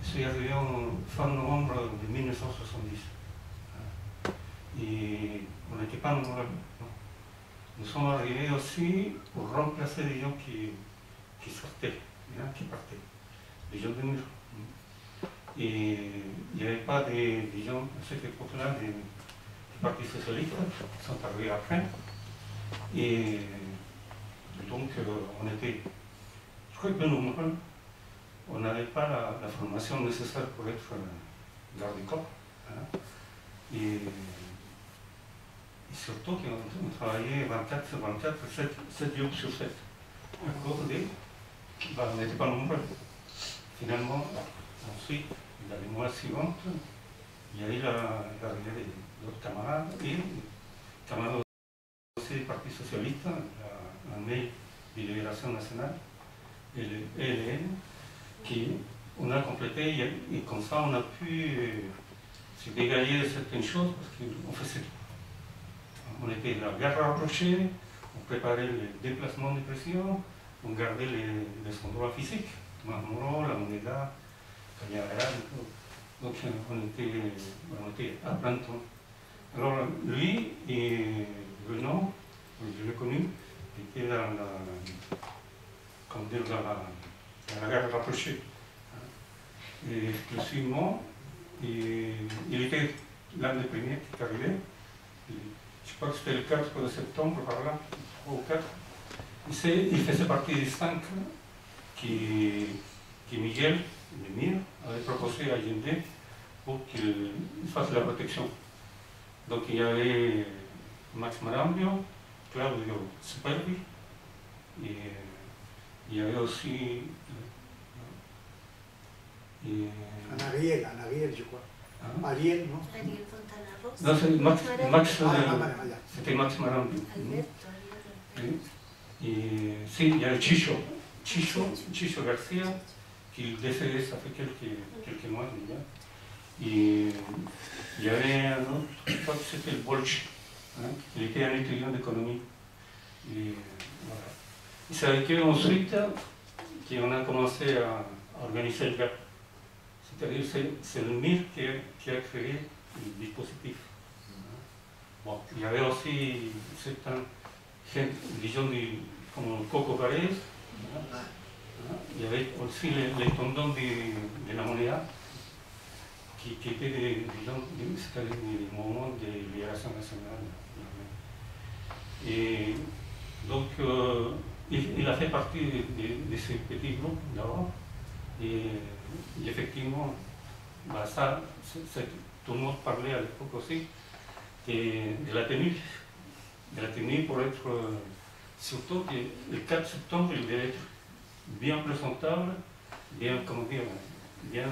Je suis arrivé en fin novembre de 1970. Et on n'était pas nombreux. Nous sommes arrivés aussi pour remplacer les gens qui sortaient, hein, qui partaient, les gens de mur. Et il n'y avait pas des gens à cette époque-là du Parti socialiste qui sont arrivés après. Et donc on était, je crois que nombreux, on n'avait pas la formation nécessaire pour être garde-corps. Hein. Et surtout qu'on travaillait 24 sur 24, 7 jours sur 7. À cause on n'était pas nombreux. Finalement, ensuite, dans les mois suivants, il y a eu l'arrivée d'autres camarades et camarades aussi du Parti socialiste, la mail de Libération nationale, et le ELN, qui on a complété et comme ça on a pu se dégager de certaines choses parce qu'on faisait tout. On était dans la guerre rapprochée, on préparait les déplacements de pression, on gardait les endroits physiques, Marmoro, la Moneda, Cañaveral, donc on était à plein temps. Alors lui et Bruno, je l'ai connu, était dans la guerre rapprochée. Et exclusivement, il était l'un des premiers qui est arrivé. Je crois que c'était le 4 de septembre, par là, 3 ou 4. Il faisait partie des 5 qui Miguel Lemire avait proposé à Allende pour qu'il fasse la protection. Donc il y avait Max Marambio, Claudio Superbi, et il y avait aussi Ariel, je crois. Hein? Ariel, non? Ariel Fontana Rosa. Non, c'est Max, c'était Max Marambio. Alberto. Et si, il y a Chicho Garcia, qui est décédé, ça fait quelques mois déjà. Et il y avait un autre, je crois que c'était le Bolch, hein, il était un étudiant d'économie. Et voilà. Et c'est avec eux ensuite qu'on a commencé à organiser le GAP. C'est-à-dire c'est le MIR qui a créé le dispositif. Bon, il y avait aussi certains gens comme Coco Pérez. Il y avait aussi les tendons de la Moneda qui étaient des gens, c'est-à-dire des mouvements de libération nationale. Et donc, il a fait partie de ces petits groupes d'abord. Et effectivement, bah ça, tout le monde parlait à l'époque aussi de la tenue pour être, surtout que le 4 septembre, il devait être bien présentable, bien, comment dire, bien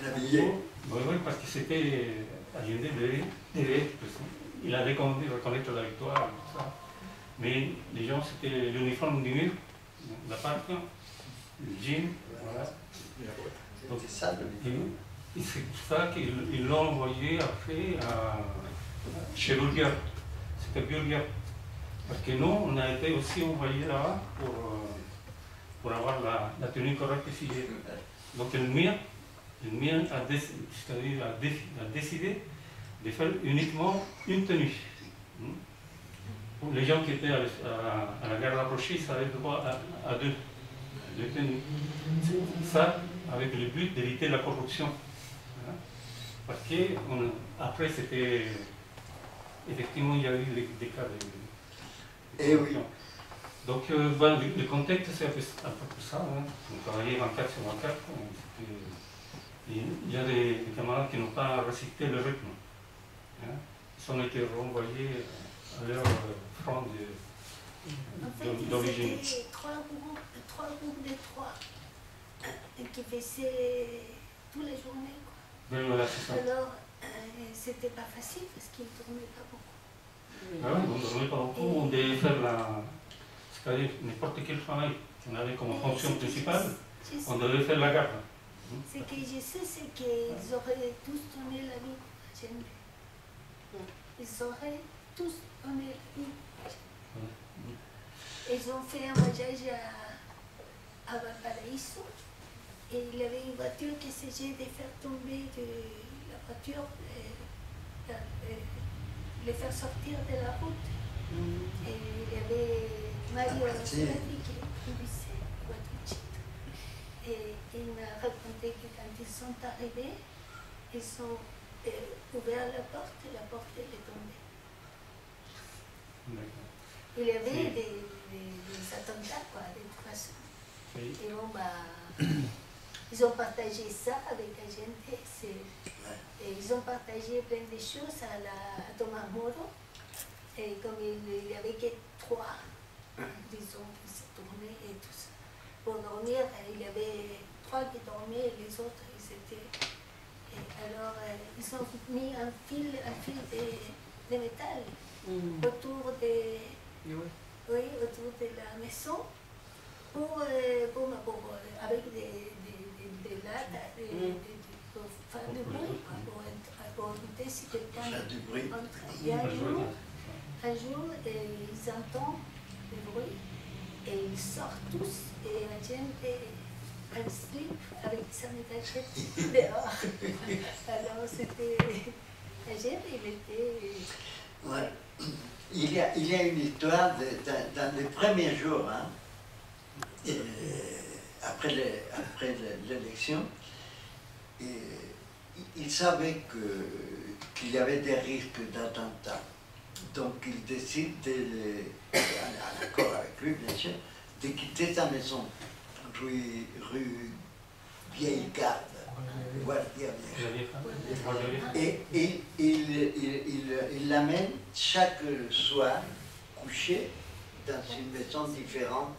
habillé. Oui, parce que c'était Allende devait être il avait compris reconnaître la victoire, tout ça. Mais les gens, c'était l'uniforme du mur, la parc, le jean, voilà. Donc, C'est ça le et c'est pour ça qu'ils l'ont envoyé après chez Bulgare. C'était Bulgare. Parce que nous, on a été aussi envoyés là-bas pour avoir la tenue correcte figée. Donc le mien a décidé de faire uniquement une tenue. Pour les gens qui étaient à la gare rapprochée, ils avaient droit à deux tenues. Ça, avec le but d'éviter la corruption. Parce qu'après, c'était... Effectivement, il y a eu des cas de corruption. oui. Donc, le contexte, c'est un peu ça. Hein. On travaillait 24 sur 24. Il y a des camarades qui n'ont pas respecté le rythme. Hein. Ils ont été renvoyés à leur front d'origine. C'était trois groupes de trois qui faisaient toute la journée. Quoi. Voilà, c'est ça. Alors, c'était pas facile parce qu'ils ne dormaient pas beaucoup. Ah oui, on ne dormait pas beaucoup. On devait faire c'est-à-dire n'importe quel travail qu'on avait comme fonction principale, on devait faire la garde. Ce que je sais, c'est qu'ils auraient tous donné la vie à Allende. Ils auraient tous donné la vie à Allende. Ils ont fait un voyage à Valparaiso et il y avait une voiture qui essayait de faire tomber la voiture, les faire sortir de la route. Et il y avait Mario Solari qui conduisait la voiture. Et il m'a raconté que quand ils sont arrivés, ils ont ouvert la porte et la porte est tombée. Il y avait des attentats, quoi, de toute façon. Et bon, ils ont partagé ça avec la gente. Et ils ont partagé plein de choses à Tomás Moro. Et comme il n'y avait que trois, disons, qui se tournaient et tout ça. Pour dormir, il y avait trois qui dormaient et les autres, ils étaient... Et alors, ils ont mis un fil de métal autour autour de la maison avec des lattes pour faire du bruit, pour écouter si quelqu'un entrait. Et un jour, ils entendent du bruit et ils sortent tous et la gente un slip avec sa métachette dehors. Alors c'était... La gente, il était... Ouais. Il y a une histoire dans les premiers jours, hein, après l'élection, il savait qu'il y avait des risques d'attentat. Donc il décide, en accord avec lui bien sûr, de quitter sa maison, rue Vieille Garde, Guardia Vieja. Et il l'amène chaque soir coucher dans une maison différente,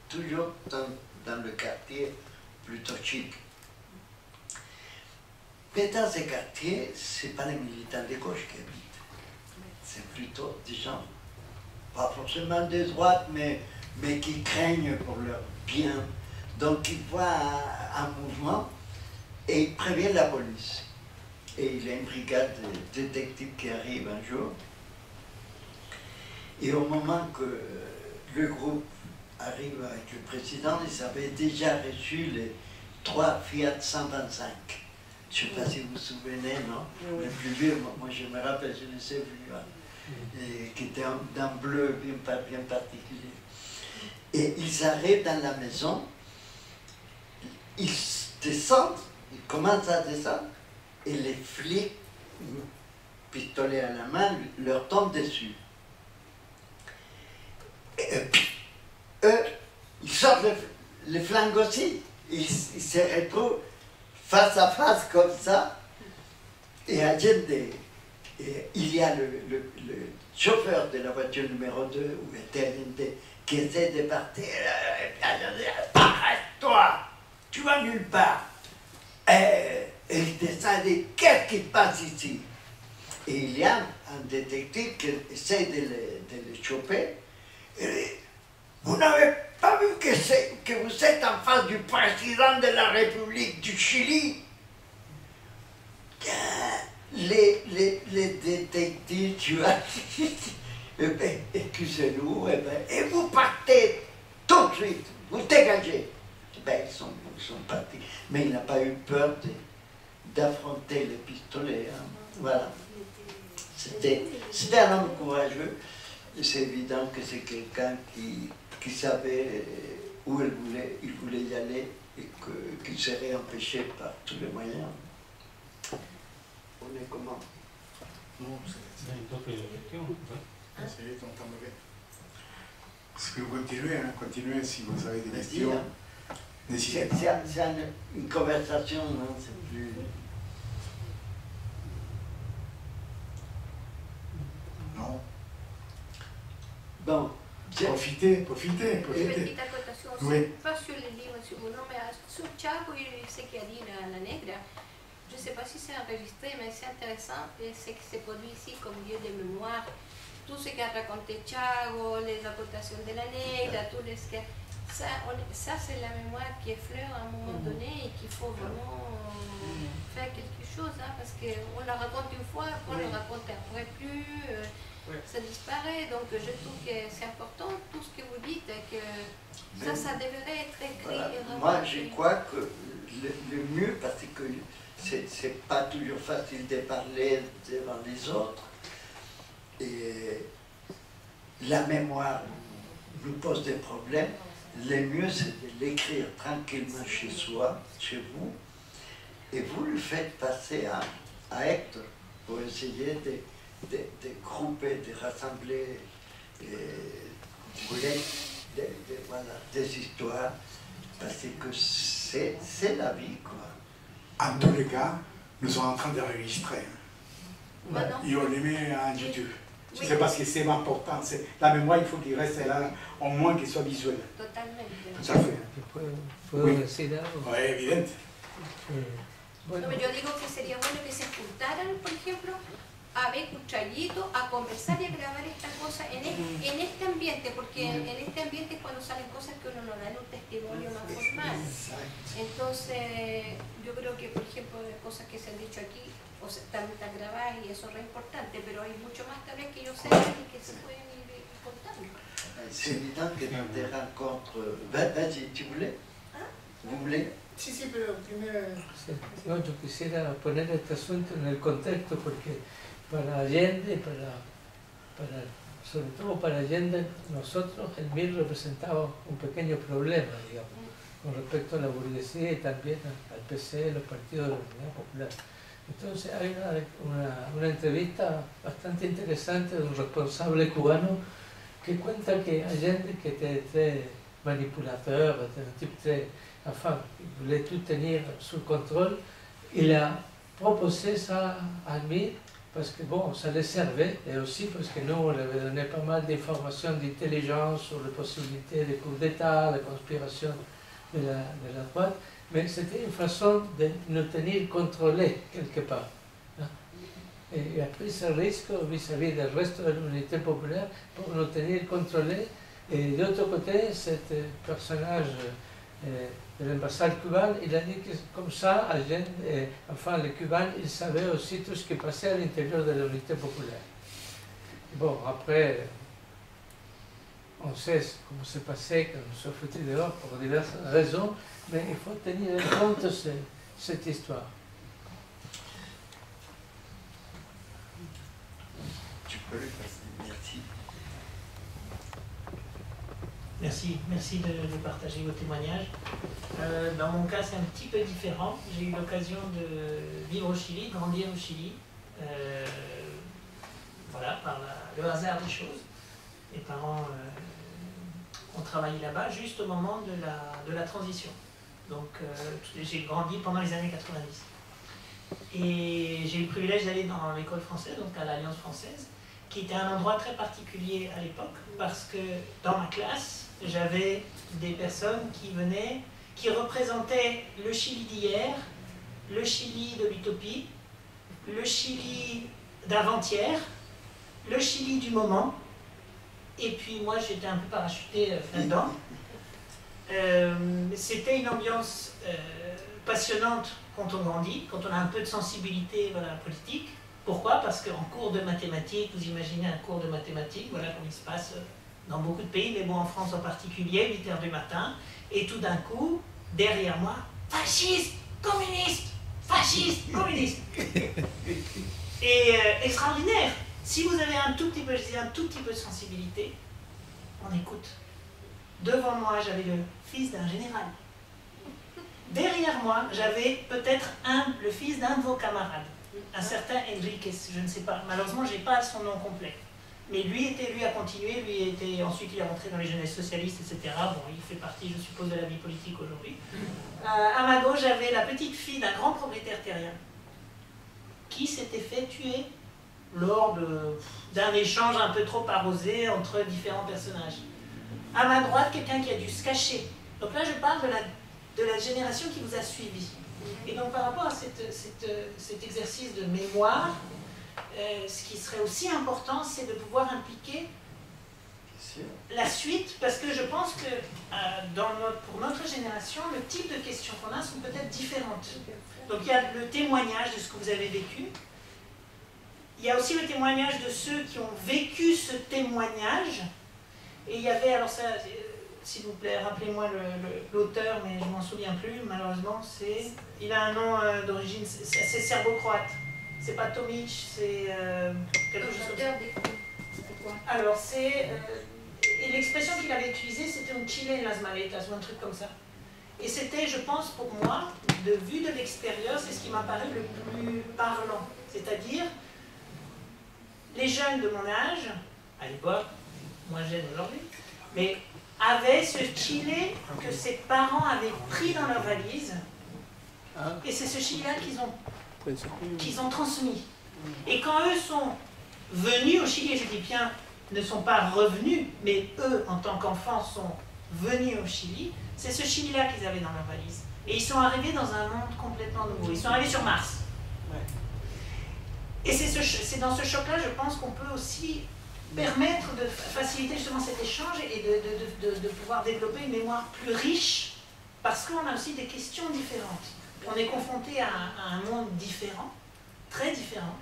toujours dans le quartier plutôt chic. Mais dans ces quartiers, ce n'est pas les militants de gauche qui habitent. C'est plutôt des gens, pas forcément de droite, mais qui craignent pour leur bien. Donc ils voient un mouvement et ils préviennent la police. Et il y a une brigade de détectives qui arrive un jour. Et au moment que le groupe arrive avec le président, ils avaient déjà reçu les 3 Fiat 125. Je ne sais pas si vous vous souvenez, non? Oui. Le plus vieux, moi je me rappelle, je les ai vus, hein, et qui était d'un bleu bien particulier. Et ils arrivent dans la maison, ils descendent, ils commencent à descendre, et les flics, pistolet à la main, leur tombent dessus. Et eux, ils sortent les flingues aussi, ils se retrouvent face à face comme ça, et Allende, il y a le chauffeur de la voiture numéro 2, où était Allende, qui essaie de partir. Arrête-toi, tu vas nulle part. Et il descend et dit, qu'est-ce qui se passe ici? Et il y a un détective qui essaie de les choper. Il dit, vous n'avez pas vu que vous êtes en face du président de la République du Chili? Les détectives, tu vois, eh bien, excusez-nous, et vous partez tout de suite, vous dégagez. Ben, ils sont partis. Mais il n'a pas eu peur d'affronter les pistolets. Hein. Voilà. C'était un homme courageux. C'est évident que c'est quelqu'un qui savait où il voulait y aller et qu'il serait empêché par tous les moyens. On est comment? Non, c'est ton temps mauvais. Parce que vous continuez, hein, continuez si vous avez des questions. C'est une conversation, hein, c'est plus... Non. Bon. Profitez. Une petite acotación, Oui. pas sur les livres, sur mon nom, mais sur Chaco et ce qu'il a dit la Negra. Je ne sais pas si c'est enregistré, mais c'est intéressant, ce qui se produit ici comme lieu de mémoire. Tout ce qu'a raconté Chaco, les acotations de la Negra, tout ce que... Ça c'est la mémoire qui effleure à un moment donné et qu'il faut vraiment faire quelque chose, hein, parce qu'on la raconte une fois, après on la raconte après plus, ça disparaît. Donc je trouve que c'est important tout ce que vous dites, que ça devrait être écrit. Voilà. Moi je crois que le mieux, parce que c'est pas toujours facile de parler devant les autres, et la mémoire nous pose des problèmes. Le mieux, c'est de l'écrire tranquillement chez soi, chez vous, et vous le faites passer à Hector pour essayer de grouper, de rassembler voilà, des histoires, parce que c'est la vie, quoi. En tous les cas, nous sommes en train d'enregistrer. Maintenant, Et on les met en YouTube. C'est parce que c'est important. La mémoire, il faut qu'il reste là, au moins qu'il soit visuel. totalement. Tout à fait. ¿Puedo decir algo? Oui, évident. Bueno, No, yo digo que sería bueno que se juntaran, por ejemplo, a ver un trayito, a conversar y a grabar esta cosa en este ambiente, porque en este ambiente es cuando salen cosas que uno no da en un testimonio más formal. Entonces, yo creo que, por ejemplo, de cosas que se han dicho aquí, o sea, están grabadas y eso es re importante, pero hay mucho más tal vez que yo sé y que se pueden ir contando. C'est évident que dans des rencontres... Vas-y, tu voulais? Vous voulez? Sí, pero primero... sí. No, yo quisiera poner este asunto en el contexto porque para Allende, sobre todo para Allende, nosotros, el MIR representaba un pequeño problema, digamos, con respecto a la burguesía y también al PC, los partidos de la Unidad Popular. Entonces hay una entrevista bastante interesante de un responsable cubano que cuenta que Allende, que était très manipulateur, était un type très, enfin, il voulait tout tenir sous contrôle, il a proposé ça à MIR parce que bon, ça les servait, et aussi parce que nous, on avait donné pas mal d'informations d'intelligence sur les possibilités de coups d'État, la conspiration de la droite, mais c'était une façon de nous tenir contrôlés quelque part. Et il a pris ce risque vis-à-vis du reste de l'unité populaire pour nous tenir contrôlés. Et de l'autre côté, ce personnage de l'ambassade cubaine, il a dit que comme ça, enfin les Cubains, ils savaient aussi tout ce qui passait à l'intérieur de l'unité populaire. Bon, après, on sait comment c'est passé, qu'on nous soit foutu dehors pour diverses raisons, mais il faut tenir en compte cette histoire. Tu peux le passer, merci. Merci de partager vos témoignages. Dans mon cas, c'est un petit peu différent. J'ai eu l'occasion de vivre au Chili, de grandir au Chili, voilà, par le hasard des choses. Mes parents ont travaillé là-bas juste au moment de la transition. Donc j'ai grandi pendant les années 90. Et j'ai eu le privilège d'aller dans l'école française, donc à l'Alliance française, qui était un endroit très particulier à l'époque, parce que dans ma classe, j'avais des personnes qui venaient, qui représentaient le Chili d'hier, le Chili de l'utopie, le Chili d'avant-hier le Chili du moment, et puis moi j'étais un peu parachuté là-dedans. C'était une ambiance passionnante quand on grandit, quand on a un peu de sensibilité voilà, politique. Pourquoi? Parce qu'en cours de mathématiques, vous imaginez un cours de mathématiques, voilà comme il se passe dans beaucoup de pays, mais bon en France en particulier, 8 h du matin, et tout d'un coup, derrière moi, fasciste, communiste, fasciste, communiste. Et extraordinaire. Si vous avez un tout petit peu, je dis un tout petit peu de sensibilité, on écoute. Devant moi, j'avais le fils d'un général. Derrière moi, j'avais peut-être le fils d'un de vos camarades, un certain Enriquez, je ne sais pas. Malheureusement, je n'ai pas son nom complet. Mais lui a continué, ensuite il est rentré dans les jeunesses socialistes, etc. Bon, il fait partie, je suppose, de la vie politique aujourd'hui. À ma gauche, j'avais la petite fille d'un grand propriétaire terrien qui s'était fait tuer lors d'un échange un peu trop arrosé entre différents personnages. À ma droite, quelqu'un qui a dû se cacher. Donc là, je parle de la génération qui vous a suivi. Et donc par rapport à cet exercice de mémoire, ce qui serait aussi important, c'est de pouvoir impliquer la suite, parce que je pense que pour notre génération, le type de questions qu'on a sont peut-être différentes. Donc il y a le témoignage de ce que vous avez vécu, il y a aussi le témoignage de ceux qui ont vécu ce témoignage, et il y avait, alors ça, s'il vous plaît, rappelez-moi l'auteur, mais je ne m'en souviens plus, malheureusement, il a un nom d'origine, c'est serbo-croate. C'est pas Tomic, c'est quelque chose comme ça. Alors, et l'expression qu'il avait utilisée, c'était un chile en las maletas, ou un truc comme ça. Et c'était, je pense, pour moi, de vue de l'extérieur, c'est ce qui m'a paru le plus parlant. C'est-à-dire, les jeunes de mon âge, à l'époque, moins jeunes aujourd'hui, mais avaient ce chile que ses parents avaient pris dans leur valise, et c'est ce chile-là qu'ils ont transmis. Et quand eux sont venus au Chili, je dis bien, ne sont pas revenus, mais eux, en tant qu'enfants, sont venus au Chili, c'est ce Chili-là qu'ils avaient dans leur valise. Et ils sont arrivés dans un monde complètement nouveau. Ils sont arrivés sur Mars. Et c'est dans ce choc-là, je pense qu'on peut aussi permettre de faciliter justement cet échange et de pouvoir développer une mémoire plus riche, parce qu'on a aussi des questions différentes. On est confronté à un monde différent, très différent.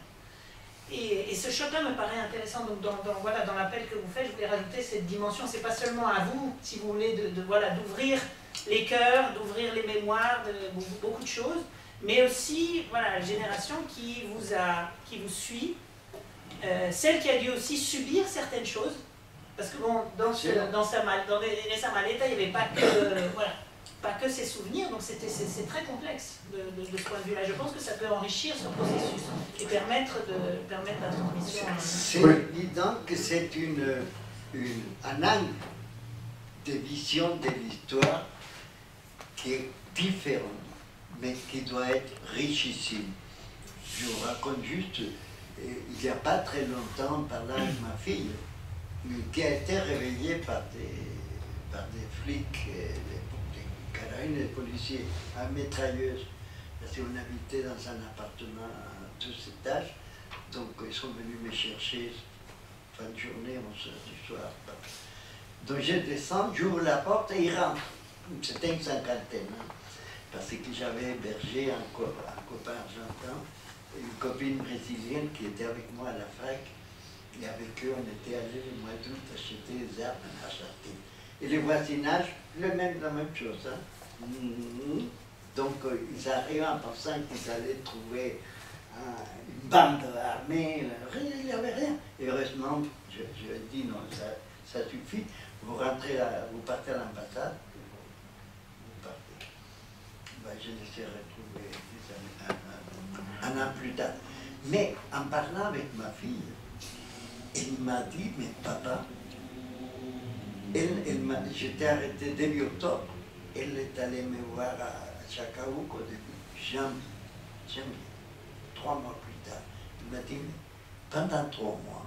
Et ce choc-là me paraît intéressant. Donc dans l'appel que vous faites, je voulais rajouter cette dimension. C'est pas seulement à vous, si vous voulez, d'ouvrir les cœurs, d'ouvrir les mémoires, beaucoup de choses, mais aussi voilà, la génération qui vous suit, celle qui a dû aussi subir certaines choses, parce que bon, dans les Samaleta, il n'y avait pas que pas que ses souvenirs, donc c'est très complexe de ce point de vue-là. Je pense que ça peut enrichir ce processus et permettre la transmission. C'est évident que c'est un angle de vision de l'histoire qui est différent, mais qui doit être richissime. Je vous raconte juste, il n'y a pas très longtemps, en parlant avec ma fille, qui a été réveillée par des flics, carabines, des policiers, à mitrailleuse, parce qu'on habitait dans un appartement à 2 étages, donc ils sont venus me chercher fin de journée, 11 h du soir. Donc je descends, j'ouvre la porte et ils rentrent. C'était une cinquantaine, hein, parce que j'avais hébergé un copain argentin, une copine brésilienne qui était avec moi à la fac, et avec eux on était allés le mois d'août acheter des arbres en Argentine. Et le voisinage, la même chose. Hein. Donc ils arrivent en pensant qu'ils allaient trouver une bande armée, il n'y avait rien. Et heureusement, je dis non, ça suffit, vous partez à l'ambassade, vous partez. Ben, je les ai retrouvés un an plus tard. Mais en parlant avec ma fille, elle m'a dit, mais papa, j'étais arrêté début octobre, elle est allée me voir à Chacabuco au début, janvier, 3 mois plus tard. Elle m'a dit, mais pendant 3 mois,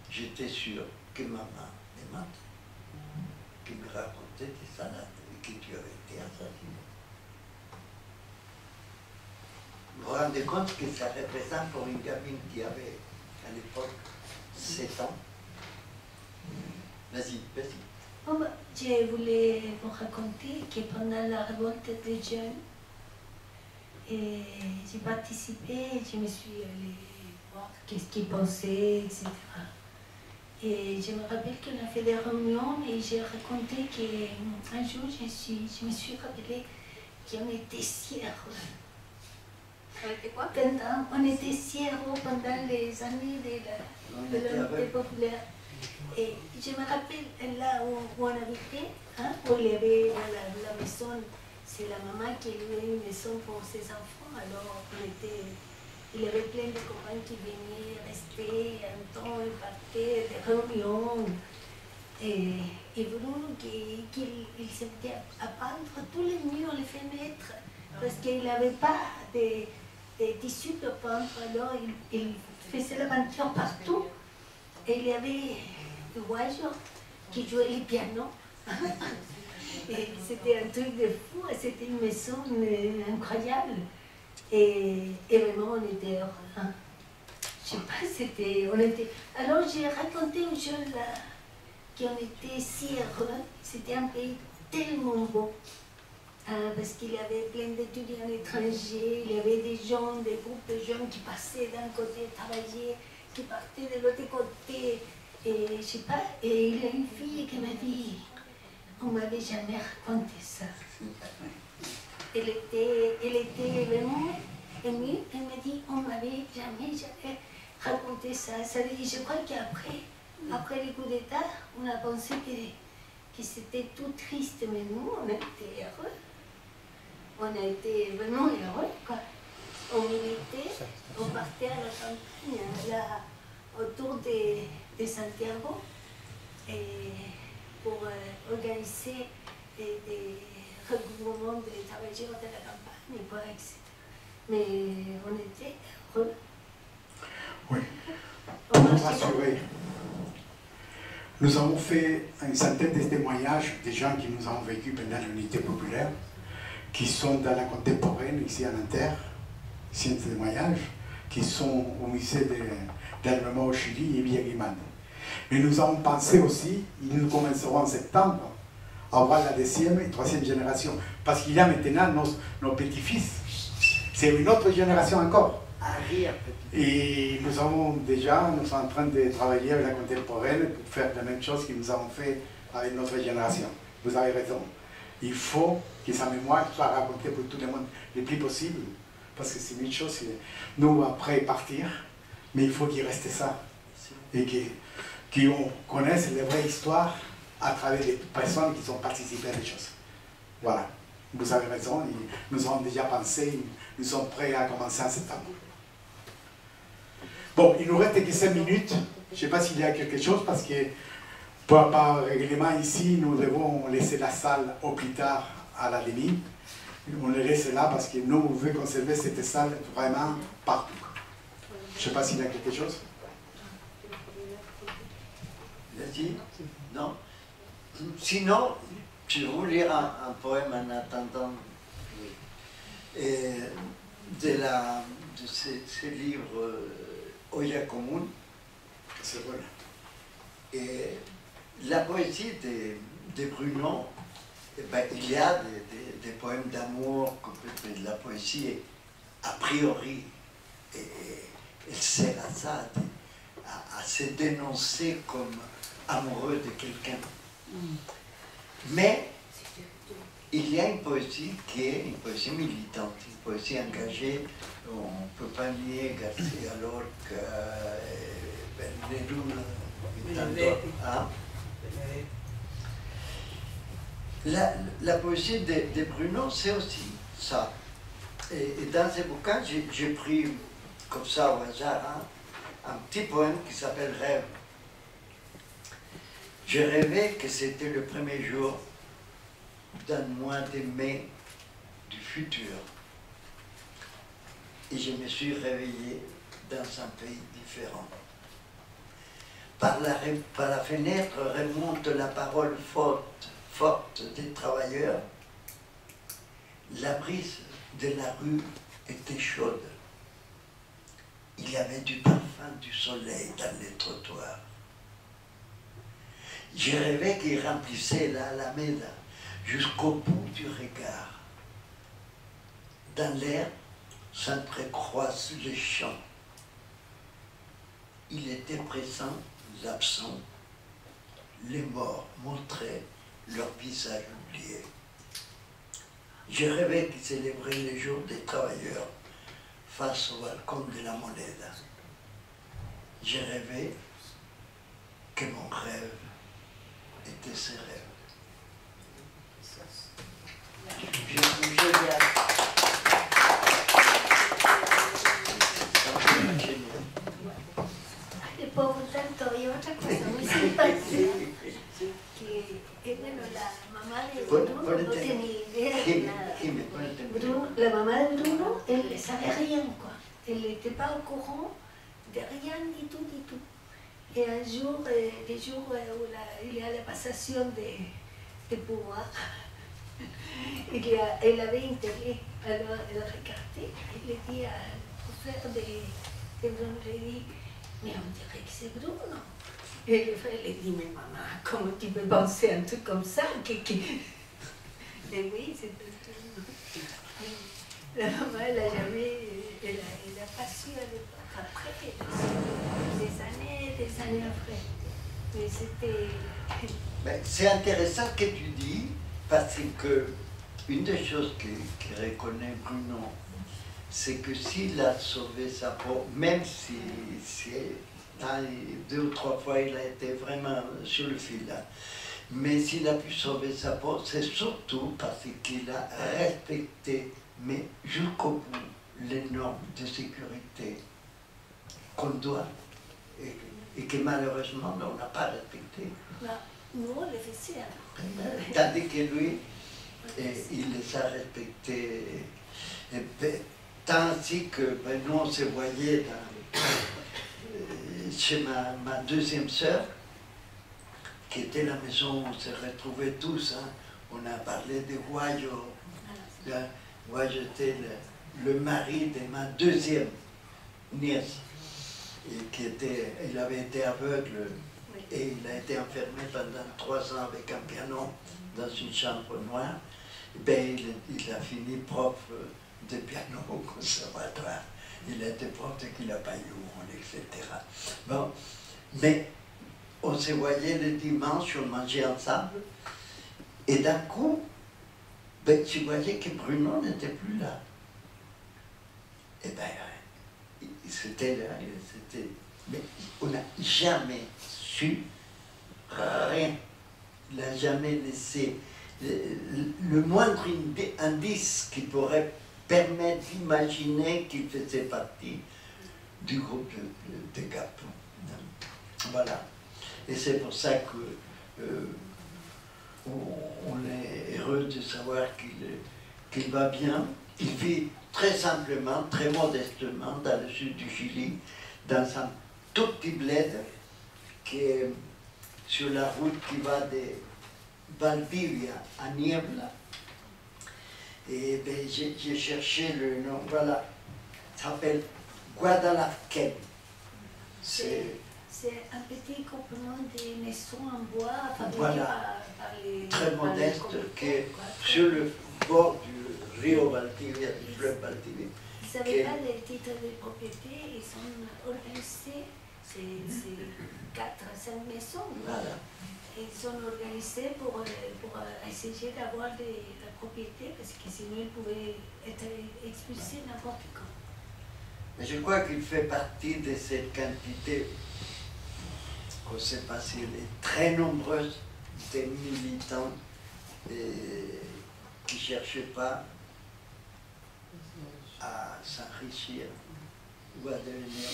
j'étais sûr que maman est morte, qui me racontait des salades et que tu avais été assassiné. Vous vous rendez compte que ça représente pour une gamine qui avait à l'époque 7 ans. Vas-y, vas-y. Bon, je voulais vous raconter que pendant la révolte des jeunes, j'ai participé, je me suis allée voir qu'est-ce qu'ils pensaient, etc. Et je me rappelle qu'on a fait des réunions et j'ai raconté qu'un jour, je me suis rappelé qu'on était si heureux. On était quoi? On était si heureux pendant les années de l'unité populaire. Et je me rappelle là où on habitait, hein, où il y avait la maison, c'est la maman qui louait une maison pour ses enfants. Alors il y avait plein de copains qui venaient rester un temps, ils partaient, des réunions. Et Bruno, qu'il se mettait à peindre tous les murs, les fenêtres, parce qu'il n'avait pas de tissu de peindre. Alors il faisait la peinture partout. Et il y avait le voyageur qui jouait le piano. Et c'était un truc de fou, c'était une maison incroyable. Et vraiment, on était heureux. Hein. Je sais pas, on était... Alors j'ai raconté aux jeunes là qu'on était si heureux. C'était un pays tellement beau. Parce qu'il y avait plein d'étudiants étrangers, il y avait des gens, des groupes de jeunes qui passaient d'un côté travailler, qui partait de l'autre côté, et je sais pas, et il y a une fille qui m'a dit, on m'avait jamais raconté ça. Elle était vraiment émue, elle m'a dit, on m'avait jamais raconté ça. Ça veut dire, je crois qu'après le coup d'État, on a pensé que c'était tout triste, mais nous, on a été heureux. On a été vraiment heureux, quoi. On militait, on partait à la campagne, là, autour de Santiago, et pour organiser des regroupements de travailleurs de la campagne, quoi, etc. Mais on était heureux. Oui. Pour nous rassurer, nous avons fait une centaine de témoignages des gens qui nous ont vécu pendant l'unité populaire, qui sont dans la contemporaine, ici à Nanterre. C'est un témoignage qui sont au musée d'Armement au Chili et Villa-Guimande. Mais nous avons pensé aussi, et nous commencerons en septembre, à avoir la deuxième et troisième génération. Parce qu'il y a maintenant nos petits-fils. C'est une autre génération encore. Et nous sommes en train de travailler avec la contemporaine pour faire la même chose que nous avons fait avec notre génération. Vous avez raison. Il faut que sa mémoire soit racontée pour tout le monde le plus possible. Parce que c'est une chose, nous après partir, mais il faut qu'il reste ça. Et qu'on connaisse les vraies histoires à travers les personnes qui ont participé à des choses. Voilà. Vous avez raison, nous avons déjà pensé, nous sommes prêts à commencer en septembre. Bon, il nous reste que 5 minutes. Je ne sais pas s'il y a quelque chose, parce que par règlement ici, nous devons laisser la salle au plus tard à la limite. On les laisse là parce que nous, on veut conserver cette salle vraiment partout. Je ne sais pas s'il y a quelque chose. Vas-y. Non. Sinon, je vais vous lire un poème en attendant de ce livre Olla Común. C'est vrai. Et la poésie de Bruno, eh ben, il y a des poèmes d'amour, de la poésie, a priori, elle sert à ça, à se dénoncer comme amoureux de quelqu'un. Mais il y a une poésie qui est une poésie militante, une poésie engagée. On ne peut pas nier Garcia Lorca, Neruda, hein? La poésie de Bruno, c'est aussi ça. Et dans ce bouquin, j'ai pris, comme ça au hasard, hein, un petit poème qui s'appelle Rêve. Je rêvais que c'était le premier jour d'un mois de mai du futur. Et je me suis réveillé dans un pays différent. Par la fenêtre remonte la parole forte des travailleurs. La brise de la rue était chaude. il y avait du parfum du soleil dans les trottoirs. J'ai rêvé qu'il remplissait l'Alameda jusqu'au bout du regard. Dans l'air s'entrecroisent les champs. Il était présent, l'absent. Les morts montraient leur visage oublié. J'ai rêvé qu'il célébrait le jour des travailleurs face au balcon de la Moneda. J'ai rêvé que mon rêve était ses rêves. Le pauvre tanto, y otra cosa muy simpática, que bueno, la mamá de Bruno no tenía idea de nada. La mamá de Bruno, elle ne savait rien, quoi. Elle n'était pas au courant de rien du tout, du tout. Et un jour, des jours où il y a la passation de pouvoir, elle avait une télé, alors elle regardait, elle dit au frère de Bruno, elle dit, mais on dirait que c'est Bruno. Et le frère lui dit, mais maman, comment tu peux penser un truc comme ça? Et oui, c'est Bruno. La maman, elle n'a jamais, elle a pas su à l'époque. Après, des années après. Mais c'était... C'est intéressant ce que tu dis, parce que une des choses que reconnaît Bruno, c'est que s'il a sauvé sa peau, même si deux ou trois fois il a été vraiment sur le fil, hein, mais s'il a pu sauver sa peau, c'est surtout parce qu'il a respecté, mais jusqu'au bout, les normes de sécurité qu'on doit et que malheureusement on n'a pas respecté. Nous, on les faisait. Tandis que lui, il les a respectés. Tant ainsi que nous on se voyait chez ma deuxième sœur, qui était la maison où on se retrouvait tous. Hein. On a parlé de Guayo. Guayo était le mari de ma deuxième nièce. Il avait été aveugle et il a été enfermé pendant 3 ans avec un piano dans une chambre noire. Ben, il a fini prof de piano au conservatoire. Il a été prof de qu'il n'a pas eu, etc. Bon, mais on se voyait le dimanche, on mangeait ensemble, et d'un coup, ben, tu voyais que Bruno n'était plus là. Et bien, c'était là, mais on n'a jamais su rien. Il n'a jamais laissé le moindre indice qui pourrait permettre d'imaginer qu'il faisait partie du groupe de Gap. Voilà. Et c'est pour ça que on est heureux de savoir qu'il va bien. Il vit très simplement, très modestement dans le sud du Chili, dans un tout petit bled qui est sur la route qui va de Valdivia à Niebla. Et ben, j'ai cherché le nom, voilà, ça s'appelle Guadalajara. C'est un petit groupement de maisons en bois fabriquées voilà, par les... très modeste, qui est sur le bord du Rio Valdivia, du fleuve Valdivia. Ils n'avaient pas les titres de propriété, ils sont organisés, c'est 4 à 5 maisons. Voilà. Ils sont organisés pour essayer d'avoir la propriété, parce que sinon ils pouvaient être expulsés n'importe quand. Mais je crois qu'il fait partie de cette quantité, on ne sait pas si elle est très nombreuse, des militants qui ne cherchaient pas à s'enrichir ou à devenir.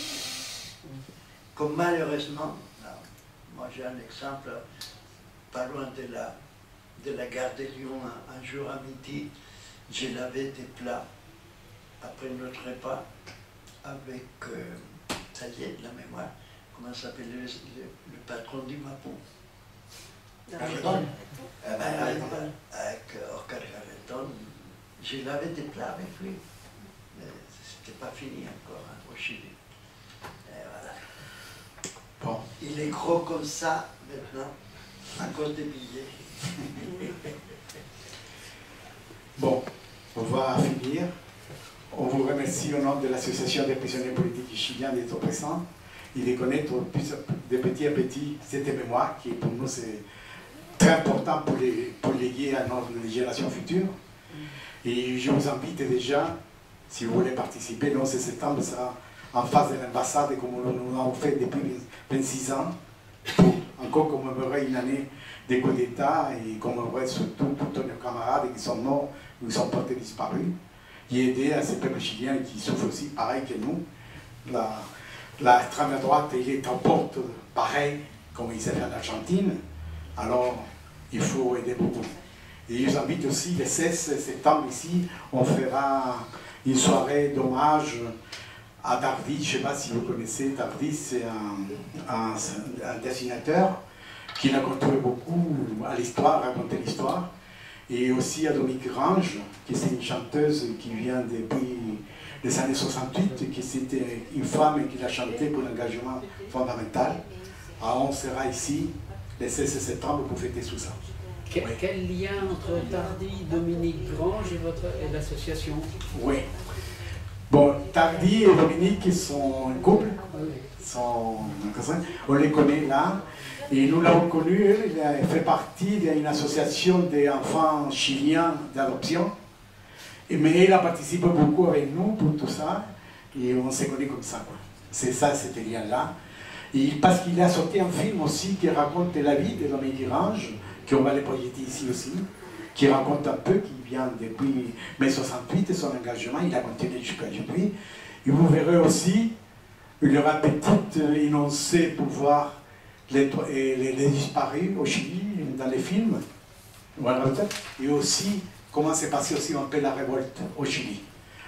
Comme malheureusement, moi j'ai un exemple, pas loin de la gare de Lyon, un jour à midi, j'ai lavé des plats après notre repas avec, ça y est, de la mémoire, comment s'appelle le patron du Mapo. Garreton. Avec Oscar Garreton, j'ai lavé des plats avec lui. C'était pas fini encore, hein, au Chili. Et voilà. Bon. Il est gros comme ça maintenant, à cause des billets. Bon, on va finir. On vous remercie au nom de l'Association des prisonniers politiques chiliens d'être présents et de connaître de petit à petit cette mémoire qui pour nous c'est très important pour léguer à notre génération future. Et je vous invite déjà, si vous voulez participer, le 11 septembre sera en face de l'ambassade comme nous l'avons fait depuis 26 ans pour encore commémorer une année de coup d'État et commémorer surtout tous nos camarades qui sont morts ou qui sont portés disparus et aider à ces peuples chiliens qui souffrent aussi pareil que nous. L'extrême droite, il est en porte pareil comme il s'est fait en Argentine, alors il faut aider beaucoup. Et je vous invite aussi, le 16 septembre ici, on fera une soirée d'hommage à Tardi. Je ne sais pas si vous connaissez Tardi, c'est un dessinateur qui a contribué beaucoup à l'histoire, raconter l'histoire. Et aussi à Dominique Grange, qui est une chanteuse qui vient depuis les années 68, qui c'était une femme qui a chanté pour l'engagement fondamental. Alors on sera ici le 16 septembre pour fêter tout ça. Quel lien entre Tardy, Dominique Grange et l'association? Oui. Bon, Tardy et Dominique sont un couple, on les connaît là. Et nous l'avons connu, il fait partie d'une association d'enfants chiliens d'adoption. Mais il a participé beaucoup avec nous pour tout ça. Et on s'est connus comme ça. C'est ça, cet lien-là. Parce qu'il a sorti un film aussi qui raconte la vie de Dominique Grange, qu'on va les projeter ici aussi, qui raconte un peu, qui vient depuis mai 68, son engagement, il a continué jusqu'à aujourd'hui. Et vous verrez aussi, il y aura un petit énoncé pour voir les disparus au Chili, dans les films, voilà. Et aussi comment s'est passé aussi un peu la révolte au Chili.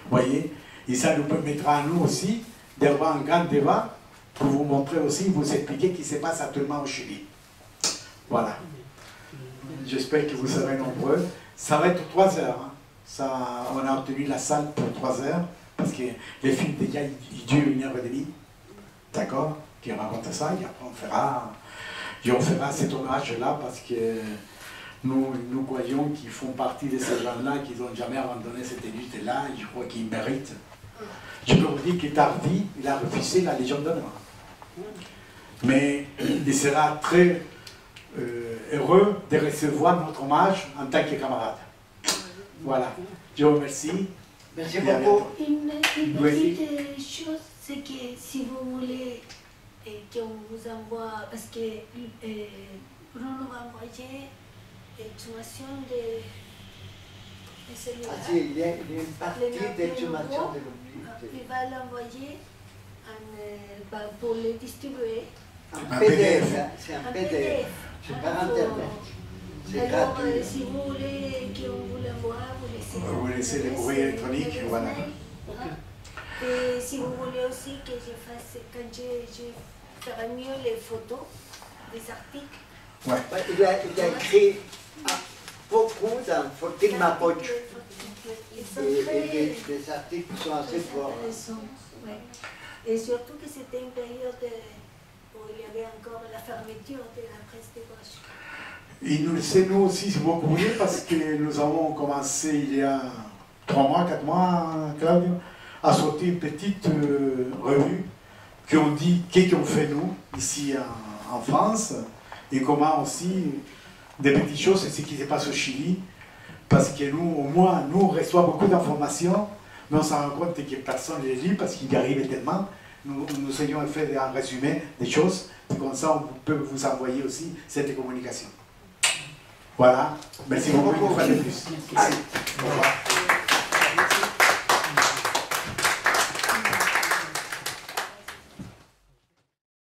Vous voyez, et ça nous permettra à nous aussi d'avoir un grand débat pour vous montrer aussi, vous expliquer ce qui se passe actuellement au Chili. Voilà. J'espère que vous serez nombreux. Ça va être 3 heures. Hein. Ça, on a obtenu la salle pour 3 heures, parce que les films déjà ils durent 1h30. D'accord? Qui raconte ça, et après on fera cet hommage-là parce que nous croyons qu'ils font partie de ces gens-là qui n'ont jamais abandonné cette lutte-là, et je crois qu'ils méritent. Je peux vous dire que Tardy, il a refusé la Légion d'honneur. Mais il sera très heureux de recevoir notre hommage en tant que camarade. Voilà, je vous remercie. Merci beaucoup. Une petite chose, c'est que si vous voulez qu'on vous envoie, parce que Bruno va envoyer l'exhumation de celui-là. Ah si, il y a une partie d'exhumation de l'oubli. Il va l'envoyer pour le distribuer. Un PDF, c'est un PDF. C'est par Internet. Alors, si vous voulez qu'on vous l'envoie, vous laissez les courriers électroniques, voilà. Et si vous voulez aussi que je fasse, quand je ferai mieux les photos des articles. Ouais. Il a écrit beaucoup dans Fortin Mapocho. Les articles sont assez forts. Ouais. Et surtout que c'était une période où il y avait encore la fermeture de la presse de gauche. Et c'est nous aussi, si vous voulez, parce que nous avons commencé il y a 3 mois, 4 mois, Claudio, à sortir une petite revue qui ont dit qu'est-ce qu'on fait nous, ici en France, et comment aussi, des petites choses, c'est ce qui se passe au Chili, parce que nous, au moins, nous, on reçoit beaucoup d'informations, mais on s'en rend compte que personne ne les lit parce qu'il y arrive tellement. Nous ayons fait un résumé des choses, et comme ça, on peut vous envoyer aussi cette communication. Voilà, merci beaucoup une fois de plus. Au revoir.